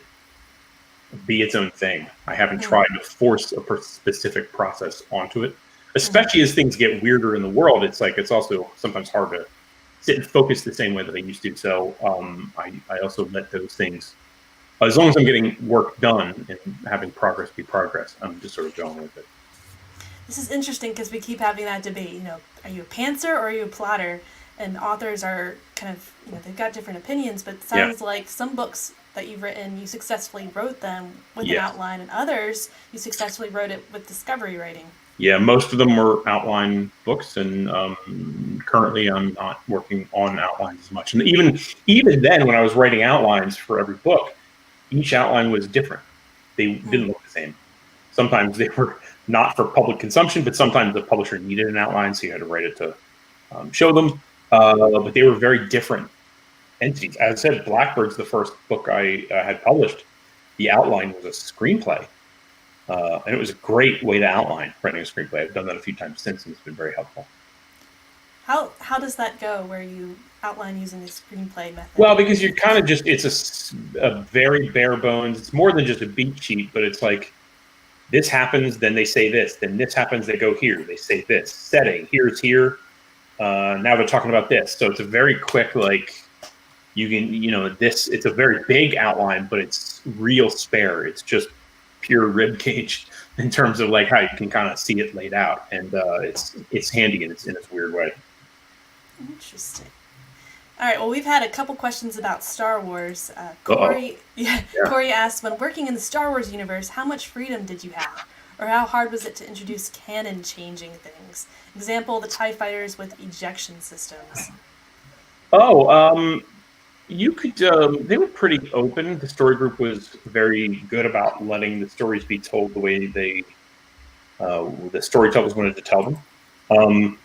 be its own thing. I haven't tried to force a specific process onto it, especially as things get weirder in the world. It's also sometimes hard to sit and focus the same way that I used to. So I also let those things, as long as I'm getting work done and having progress be progress, I'm just sort of going with it. This is interesting because we keep having that debate. Are you a pantser or are you a plotter? And authors are kind of, they've got different opinions, but it sounds like some books that you've written, you successfully wrote them with an outline, and others, you successfully wrote it with discovery writing. Yeah, most of them were outline books, and currently I'm not working on outlines as much. And even then, when I was writing outlines for every book, each outline was different. They didn't look the same. Sometimes they were not for public consumption, but sometimes the publisher needed an outline, so you had to write it to show them. But they were very different entities. As I said, Blackbird's the first book I had published. The outline was a screenplay. And it was a great way to outline writing a screenplay. I've done that a few times since, and it's been very helpful. How does that go, where you outline using the screenplay method? Well, because you're kind of just, it's a very bare bones. It's more than just a beat sheet, but it's like, this happens, then they say this, then this happens, they go here, they say this. Setting, here's here. Now they're talking about this. So it's a very quick, like, you can, it's a very big outline, but it's real spare. It's just pure rib cage in terms of like how you can kind of see it laid out, and it's handy in its weird way. Interesting. All right. Well, we've had a couple questions about Star Wars. Corey asked, when working in the Star Wars universe, how much freedom did you have, or how hard was it to introduce canon-changing things? Example: the TIE fighters with ejection systems. You could, they were pretty open. The story group was very good about letting the stories be told the way the storytellers wanted to tell them.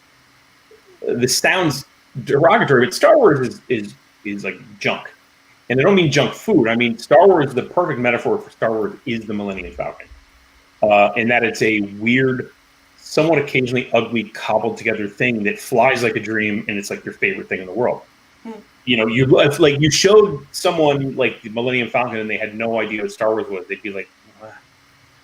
This sounds derogatory, but Star Wars is like junk. And I don't mean junk food. I mean, Star Wars, the perfect metaphor for Star Wars is the Millennium Falcon. In that it's a weird, somewhat occasionally ugly, cobbled together thing that flies like a dream, and it's like your favorite thing in the world. You showed someone like the Millennium Falcon and they had no idea what Star Wars was. They'd be like,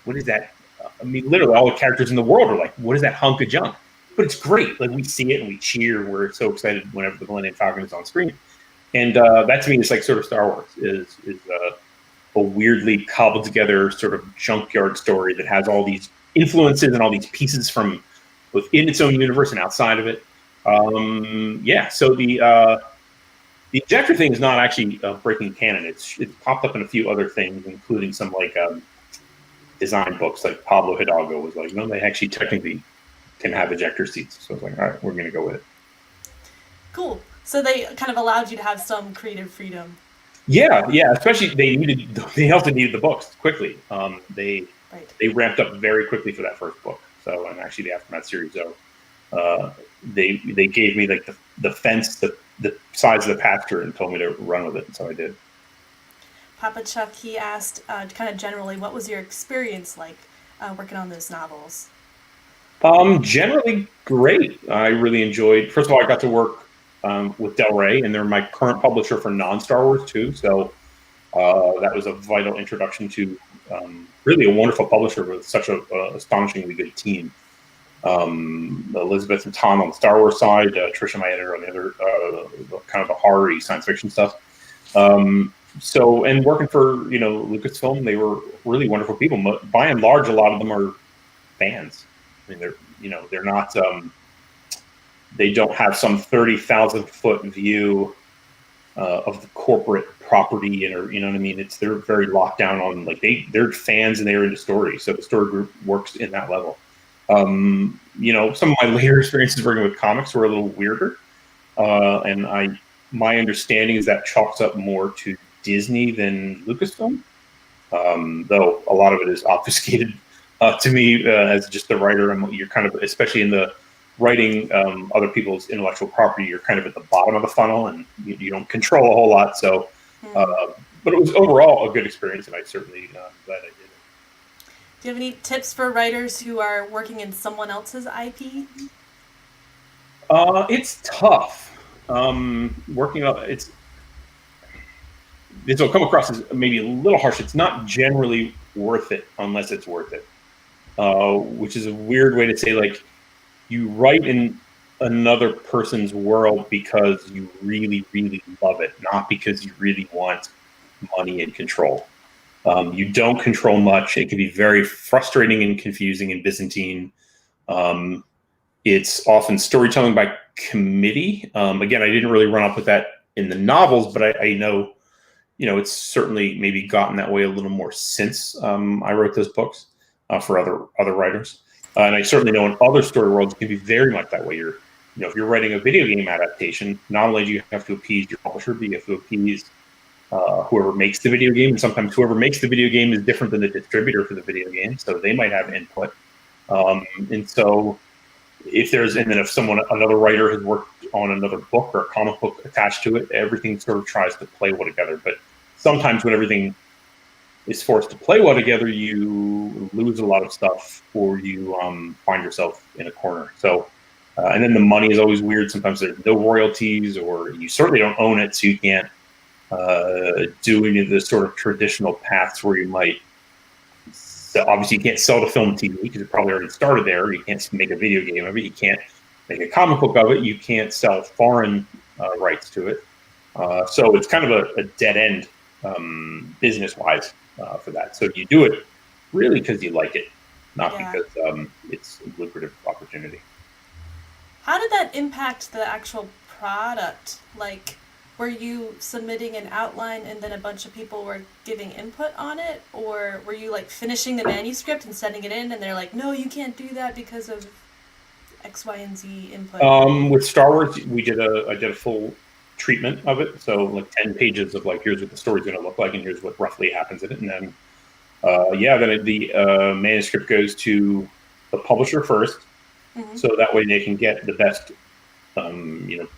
what is that? I mean, literally all the characters in the world are like, what is that hunk of junk? But it's great. Like, we see it and we cheer. We're so excited whenever the Millennium Falcon is on screen. And that to me is like sort of Star Wars is a weirdly cobbled together sort of junkyard story that has all these influences and all these pieces from within its own universe and outside of it. So the ejector thing is not actually breaking canon. It's popped up in a few other things, including some like design books. Like Pablo Hidalgo was like, no, they actually technically can have ejector seats. So I was like, all right, we're going to go with it. Cool. So they kind of allowed you to have some creative freedom. Yeah. Especially they also needed the books quickly. They ramped up very quickly for that first book. So, and actually the Aftermath series. So they gave me like the fence, the size of the pasture, and told me to run with it, and so I did. Papa Chuck, he asked, kind of generally, what was your experience like working on those novels? Generally great. I really enjoyed. First of all, I got to work with Del Rey, and they're my current publisher for non-Star Wars too. So that was a vital introduction to really a wonderful publisher with such a astonishingly good team. Elizabeth and Tom on the Star Wars side, Trisha, my editor, on the other kind of the horror-y science fiction stuff. And working for Lucasfilm, they were really wonderful people. By and large, a lot of them are fans. I mean, they're not. They don't have some 30,000-foot view of the corporate property, or you know what I mean. They're very locked down on like they're fans and they're into stories. So the story group works in that level. Some of my later experiences working with comics were a little weirder. And my understanding is that chalks up more to Disney than Lucasfilm. Though a lot of it is obfuscated to me as just the writer. You're kind of, especially in the writing other people's intellectual property, you're kind of at the bottom of the funnel and you don't control a whole lot. So, but it was overall a good experience, and I certainly glad I did. Do you have any tips for writers who are working in someone else's IP? It's tough. Working on this will come across as maybe a little harsh. It's not generally worth it unless it's worth it, which is a weird way to say, like, you write in another person's world because you really, really love it, not because you really want money and control. You don't control much. It can be very frustrating and confusing and Byzantine. It's often storytelling by committee. Again, I didn't really run up with that in the novels, but I know, it's certainly maybe gotten that way a little more since I wrote those books for other writers. And I certainly know in other story worlds it can be very much that way. If you're writing a video game adaptation, not only do you have to appease your publisher, but you have to appease whoever makes the video game. And sometimes whoever makes the video game is different than the distributor for the video game, so they might have input. And so if another writer has worked on another book or a comic book attached to it, everything sort of tries to play well together. But sometimes when everything is forced to play well together, you lose a lot of stuff, or you find yourself in a corner. So, and then the money is always weird. Sometimes there's no royalties, or you certainly don't own it, so you can't do any of the sort of traditional paths where you might. So obviously, you can't sell to film and TV because it probably already started there. You can't make a video game of it. You can't make a comic book of it. You can't sell foreign rights to it. So it's kind of a dead end business-wise for that. So you do it really because you like it, not because it's a lucrative opportunity. How did that impact the actual product? Like, were you submitting an outline and then a bunch of people were giving input on it? Or were you like finishing the manuscript and sending it in and they're like, no, you can't do that because of X, Y, and Z input? With Star Wars, I did a full treatment of it. So like 10 pages of like, here's what the story's going to look like and here's what roughly happens in it. And then, then the manuscript goes to the publisher first. Mm-hmm. So that way they can get the best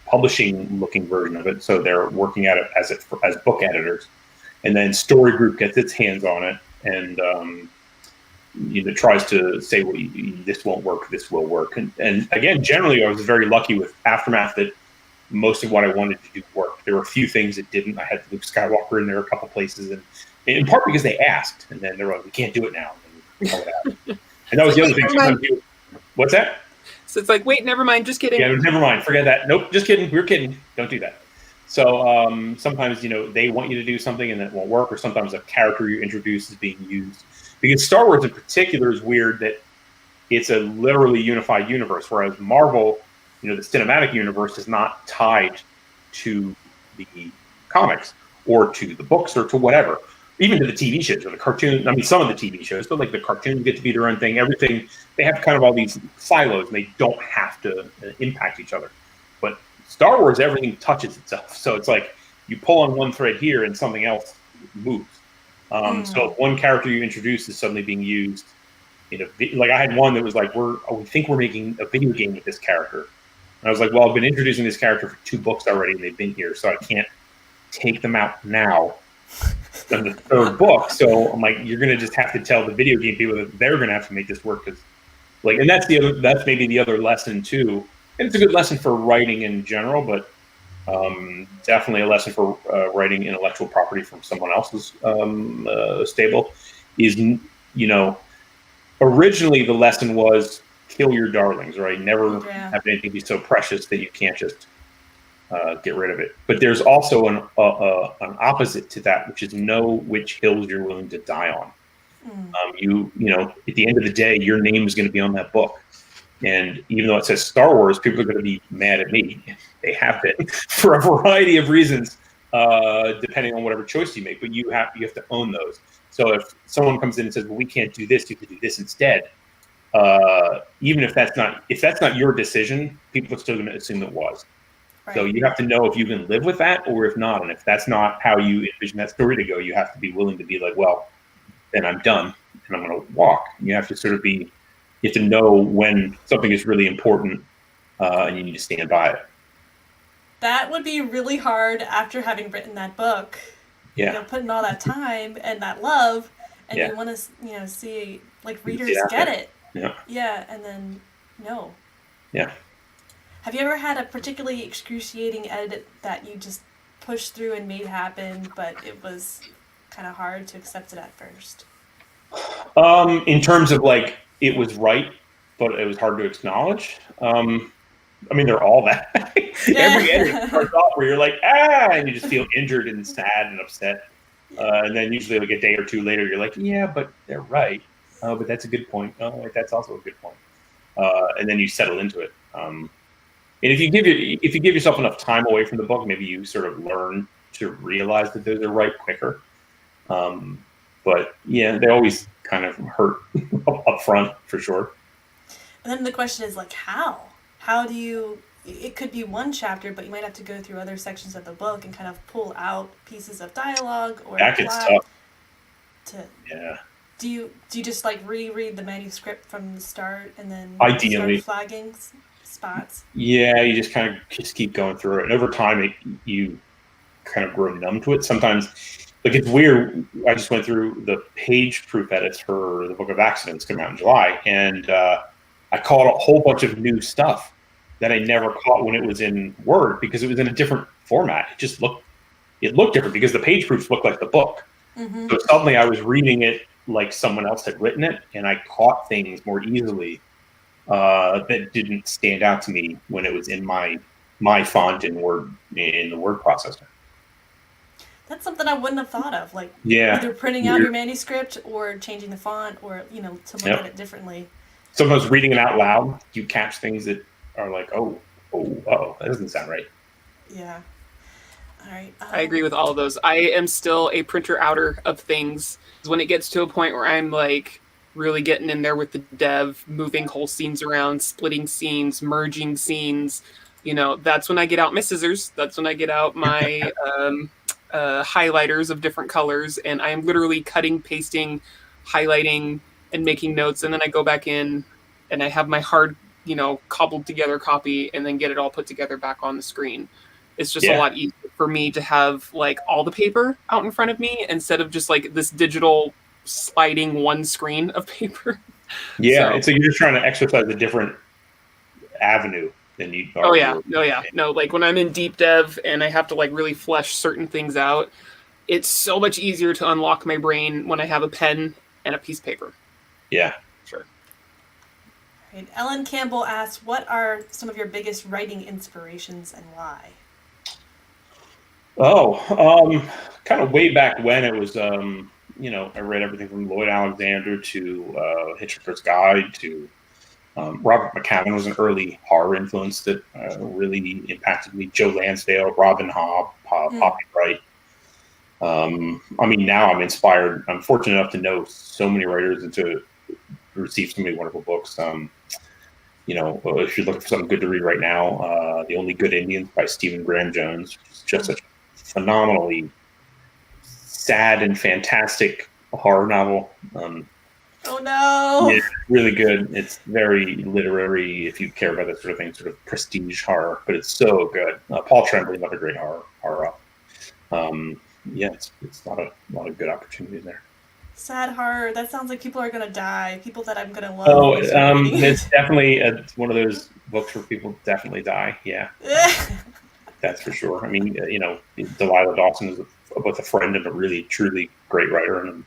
publishing looking version of it. So they're working at it as book editors, and then Story Group gets its hands on it and tries to say, well, this won't work, this will work. And again, generally, I was very lucky with Aftermath that most of what I wanted to do worked. There were a few things that didn't. I had Luke Skywalker in there a couple places, and in part because they asked, and then they're like, we can't do it now. And that was the other thing. What's that? So it's like, wait, never mind, just kidding. Yeah, never mind, forget that. Nope, just kidding. We're kidding. Don't do that. So sometimes, they want you to do something and it won't work, or sometimes a character you introduce is being used. Because Star Wars in particular is weird that it's a literally unified universe, whereas Marvel, the cinematic universe is not tied to the comics or to the books or to whatever. Even to the TV shows or the cartoons. I mean, some of the TV shows, but like the cartoons get to be their own thing. Everything, they have kind of all these silos, and they don't have to impact each other. But Star Wars, everything touches itself. So it's like you pull on one thread here, and something else moves. So if one character you introduce is suddenly being used, like I had one that was like, we think we're making a video game with this character. And I was like, well, I've been introducing this character for 2 books already, and they've been here, so I can't take them out now. In the 3rd book, so I'm like, you're gonna just have to tell the video game people that they're gonna have to make this work, because and that's maybe the other lesson too, and it's a good lesson for writing in general, but definitely a lesson for writing intellectual property from someone else's stable is, originally the lesson was kill your darlings, right? Never have anything be so precious that you can't just get rid of it. But there's also an opposite to that, which is know which hills you're willing to die on. At the end of the day, your name is going to be on that book. And even though it says Star Wars, people are going to be mad at me. They have been for a variety of reasons, depending on whatever choice you make. But you have to own those. So if someone comes in and says, well, we can't do this, you have to do this instead. Even if that's not your decision, people are still going to assume it was. So you have to know if you can live with that or if not. And if that's not how you envision that story to go, you have to be willing to be like, well, then I'm done and I'm going to walk. You have to you have to know when something is really important and you need to stand by it. That would be really hard after having written that book. Yeah. Putting all that time and that love, and you want to, see like readers get it. Yeah. Yeah, and then no. Yeah. Have you ever had a particularly excruciating edit that you just pushed through and made happen, but it was kind of hard to accept it at first? In terms of like, it was right, but it was hard to acknowledge. They're all that. Every edit starts off where you're like, and you just feel injured and sad and upset. And then usually like a day or two later, you're like, yeah, but they're right. Oh, but that's a good point. Oh, that's also a good point. and then you settle into it. And if you give yourself enough time away from the book, maybe you sort of learn to realize that those are right quicker. But yeah, they always kind of hurt up front for sure. And then the question is like, how? How do you? It could be one chapter, but you might have to go through other sections of the book and kind of pull out pieces of dialogue or that gets plot. tough. Yeah. Do you just like reread the manuscript from the start and then ideally start flagging spots? Yeah, you just kind of just keep going through it, and over time, you kind of grow numb to it. Sometimes, like it's weird. I just went through the page proof edits for the Book of Accidents coming out in July, and I caught a whole bunch of new stuff that I never caught when it was in Word because it was in a different format. It looked different because the page proofs looked like the book. Mm-hmm. So suddenly I was reading it like someone else had written it, and I caught things more easily that didn't stand out to me when it was in my font in Word, in the word processor. That's something I wouldn't have thought of. Like Yeah, either printing out your manuscript or changing the font, or to look at it differently. Sometimes reading it out loud, you catch things that are like, oh, that doesn't sound right. Yeah. All right. I agree with all of those. I am still a printer outer of things. When it gets to a point where I'm like really getting in there with the dev, moving whole scenes around, splitting scenes, merging scenes, that's when I get out my scissors. That's when I get out my highlighters of different colors, and I am literally cutting, pasting, highlighting, and making notes. And then I go back in and I have my hard, cobbled together copy and then get it all put together back on the screen. It's just a lot easier for me to have like all the paper out in front of me instead of just like this digital sliding one screen of paper. Yeah, it's like you're just trying to exercise a different avenue than you are. Oh yeah. No, like when I'm in deep dev and I have to like really flesh certain things out, it's so much easier to unlock my brain when I have a pen and a piece of paper. Yeah. Sure. Right. Ellen Campbell asks, what are some of your biggest writing inspirations and why? Kind of way back when it was, I read everything from Lloyd Alexander to Hitchhiker's Guide to Robert McCavan was an early horror influence that really impacted me. Joe Lansdale, Robin Hobb, Poppy Wright. Now I'm inspired. I'm fortunate enough to know so many writers and to receive so many wonderful books. If you're looking for something good to read right now, The Only Good Indians by Stephen Graham Jones, just such a phenomenally sad and fantastic horror novel. Oh no! It's really good. It's very literary, if you care about that sort of thing, sort of prestige horror, but it's so good. Paul Tremblay, another great horror. It's a lot of good opportunities there. Sad horror. That sounds like people are gonna die. People that I'm gonna love. It's definitely one of those books where people definitely die. Yeah, that's for sure. Delilah Dawson is both a friend and a really truly great writer, and I'm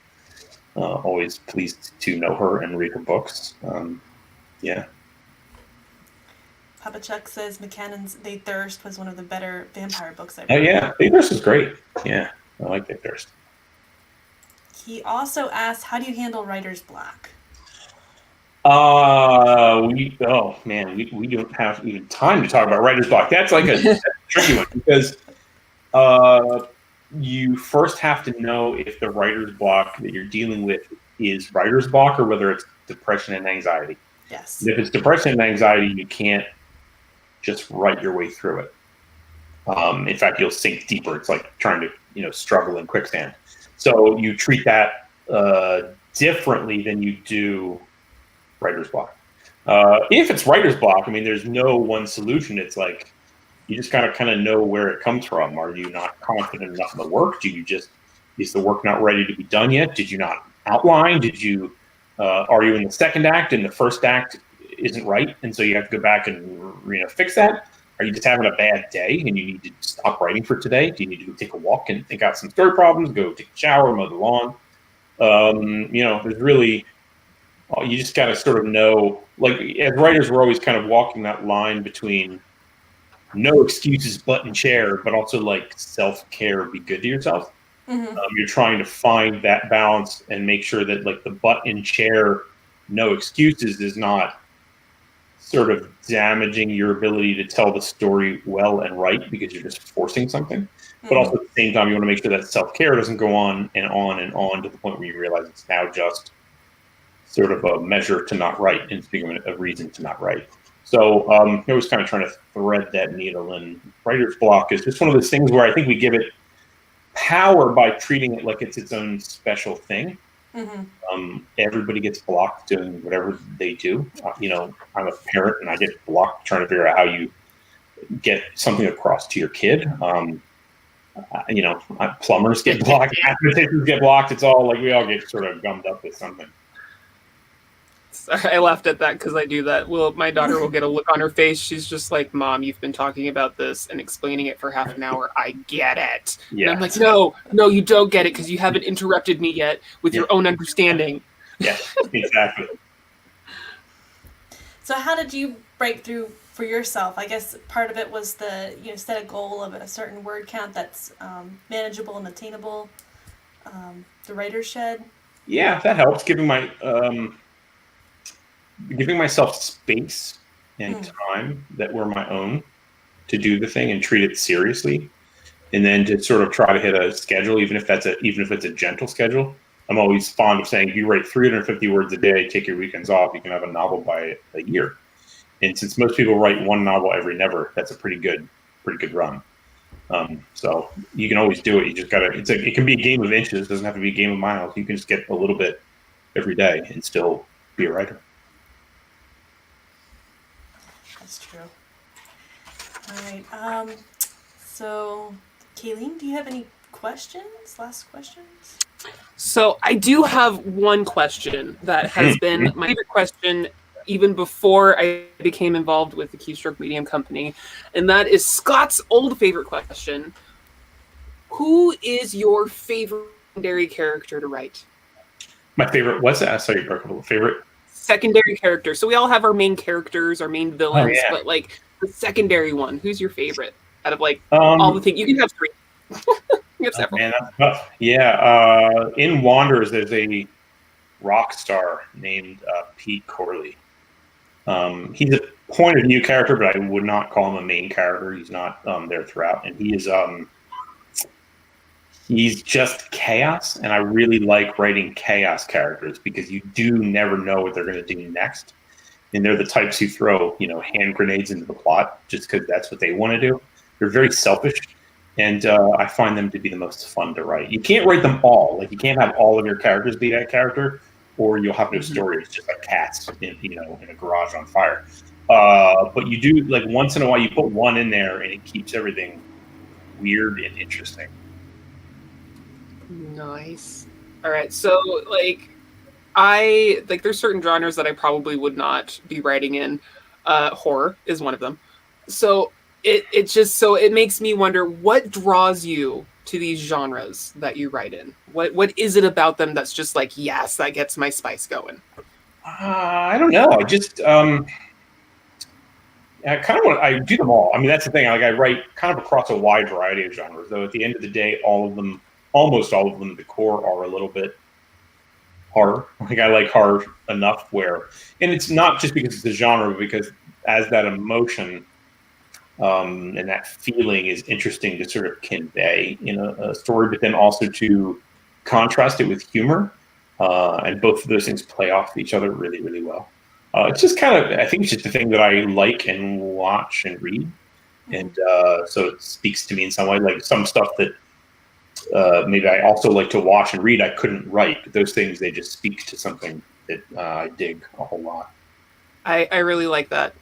always pleased to know her and read her books. Papa Chuck says McCannon's They Thirst was one of the better vampire books I've read. Oh yeah, They Thirst is great. Yeah, I like They Thirst. He also asked, how do you handle writer's block? We don't have even time to talk about writer's block. That's like a tricky one because you first have to know if the writer's block that you're dealing with is writer's block or whether it's depression and anxiety. Yes. And if it's depression and anxiety, you can't just write your way through it. In fact, you'll sink deeper. It's like trying to, struggle in quicksand. So you treat that differently than you do writer's block. If it's writer's block, there's no one solution. It's like you just kind of know where it comes from. Are you not confident enough in the work? Is the work not ready to be done yet? Did you not outline? Are you in the second act and the first act isn't right, and so you have to go back and fix that? Are you just having a bad day and you need to stop writing for today? Do you need to go take a walk and think out some story problems, go take a shower, mow the lawn? There's really, you just got to sort of know, like as writers, we're always kind of walking that line between no excuses, butt and chair, but also like self-care, be good to yourself. Mm-hmm. You're trying to find that balance and make sure that like the butt and chair, no excuses is not sort of damaging your ability to tell the story well and right because you're just forcing something. But also at the same time, you want to make sure that self-care doesn't go on and on and on to the point where you realize it's now just sort of a measure to not write and it's becoming a reason to not write. So I was kind of trying to thread that needle, and writer's block is just one of those things where I think we give it power by treating it like it's its own special thing. Everybody gets blocked doing whatever they do. I'm a parent and I get blocked trying to figure out how you get something across to your kid. Plumbers get blocked, mathematicians get blocked. It's all like we all get sort of gummed up with something. Sorry, I laughed at that because I do that. Well, my daughter will get a look on her face. She's just like, "Mom, you've been talking about this and explaining it for half an hour. I get it." Yeah. And I'm like, no, you don't get it because you haven't interrupted me yet with your own understanding. Yeah, exactly. So how did you break through for yourself? I guess part of it was set a goal of a certain word count that's manageable and attainable. The writer's shed. Yeah, that helps. Giving myself space and time that were my own to do the thing and treat it seriously, and then to sort of try to hit a schedule, even if it's a gentle schedule. I'm always fond of saying, if you write 350 words a day, take your weekends off, you can have a novel by a year. And since most people write one novel every never, that's a pretty good run. So you can always do it. You just gotta. It can be a game of inches. It doesn't have to be a game of miles. You can just get a little bit every day and still be a writer. That's true. All right. So, Kalene, do you have any questions? Last questions? So I do have one question that has been my favorite question even before I became involved with the Keystroke Medium Company, and that is Scott's old favorite question. Who is your favorite secondary character to write? My favorite, what's that? Sorry, you broke up a little. Favorite? Secondary character. So we all have our main characters, our main villains, but like the secondary one, who's your favorite out of like all the things? You can have three. You have several. Man, that's tough. Yeah, in Wanderers, there's a rock star named Pete Corley. He's a point of view character, but I would not call him a main character. He's not there throughout, and he's just chaos. And I really like writing chaos characters because you do never know what they're going to do next, and they're the types who throw hand grenades into the plot just because that's what they want to do. They're very selfish. And I find them to be the most fun to write. You can't write them all. Like, you can't have all of your characters be that character, or you'll have no story. It's just like cats in a garage on fire. But you do, like, once in a while, you put one in there, and it keeps everything weird and interesting. Nice. All right. So, there's certain genres that I probably would not be writing in. Horror is one of them. So it makes me wonder, what draws you to these genres that you write in? What is it about them that's just like, yes, that gets my spice going? I don't know. I just I do them all. I mean, that's the thing. Like, I write kind of across a wide variety of genres, though at the end of the day, almost all of them, the core are a little bit horror. Like, I like horror enough and it's not just because it's a genre, but because as that emotion and that feeling is interesting to sort of convey in a story, but then also to contrast it with humor. And both of those things play off each other really, really well. It's just I think it's just the thing that I like and watch and read. And so it speaks to me in some way, like some stuff that maybe I also like to watch and read. I couldn't write, but those things, they just speak to something that I dig a whole lot. I really like that.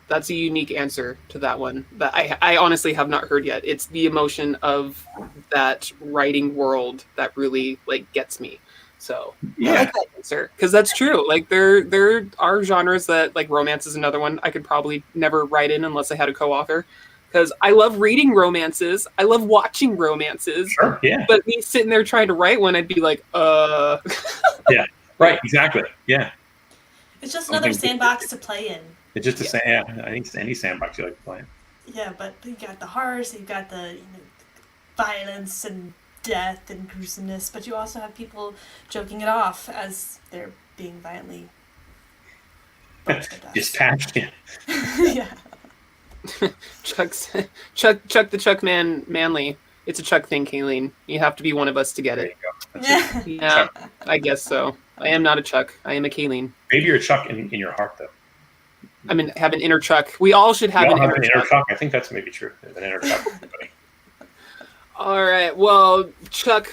That's a unique answer to that one that I honestly have not heard yet. It's the emotion of that writing world that really gets me. So yeah, I like that answer because that's true. Like there are genres that, like, romance is another one I could probably never write in unless I had a co-author, because I love reading romances. I love watching romances. Sure, yeah. But me sitting there trying to write one, I'd be like, Yeah, right, exactly. Yeah. It's just another sandbox to play in. It's just I think it's any sandbox you like to play in. Yeah, but you got the horror, so you've got the violence and death and gruesomeness, but you also have people joking it off as they're being violently both of us. Dispatched. Yeah. Yeah. Chuck the Chuck Manley. It's a Chuck thing, Kalene. You have to be one of us to get There it. you go. That's it. Yeah, I guess so. I am not a Chuck. I am a Kalene. Maybe you're a Chuck in your heart, though. I mean, have an inner Chuck. We all should have You an all have inner an inner Chuck. Chuck. I think that's maybe true. There's an inner Chuck for everybody. All right. Well, Chuck,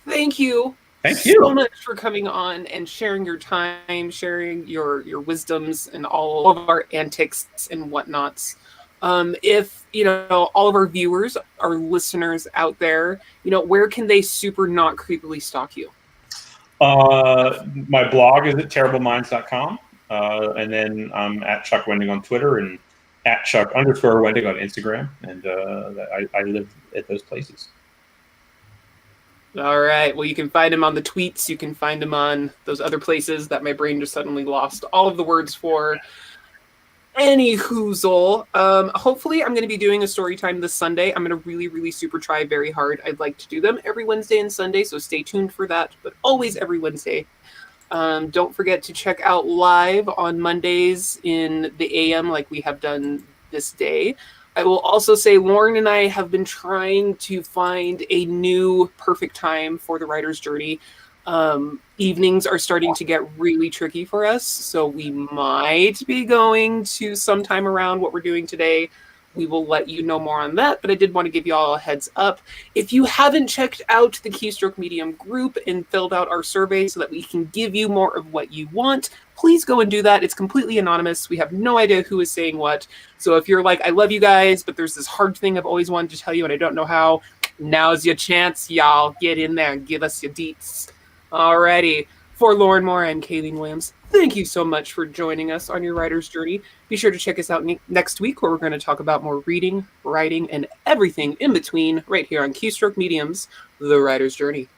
thank you. Thank you so much for coming on and sharing your time, sharing your wisdoms and all of our antics and whatnots. If all of our viewers, our listeners out there, where can they super not creepily stalk you? My blog is at terribleminds.com. And then I'm at Chuck Wendig on Twitter and at Chuck_Wendig on Instagram. And I live at those places. All right. Well, you can find him on the tweets. You can find him on those other places that my brain just suddenly lost all of the words for. Any hoozle. Hopefully, I'm going to be doing a story time this Sunday. I'm going to really, really super try very hard. I'd like to do them every Wednesday and Sunday, so stay tuned for that. But always every Wednesday. Don't forget to check out live on Mondays in the AM like we have done this day. I will also say Lauren and I have been trying to find a new perfect time for the writer's journey. Evenings are starting to get really tricky for us, so we might be going to sometime around what we're doing today. We will let you know more on that, but I did want to give you all a heads up. If you haven't checked out the Keystroke Medium group and filled out our survey so that we can give you more of what you want, please go and do that. It's completely anonymous. We have no idea who is saying what. So if you're like, I love you guys, but there's this hard thing I've always wanted to tell you and I don't know how, now's your chance, y'all. Get in there and give us your deets. Alrighty. For Lauren Moore and Kalene Williams, thank you so much for joining us on your writer's journey. Be sure to check us out next week where we're going to talk about more reading, writing, and everything in between right here on Keystroke Medium's The Writer's Journey.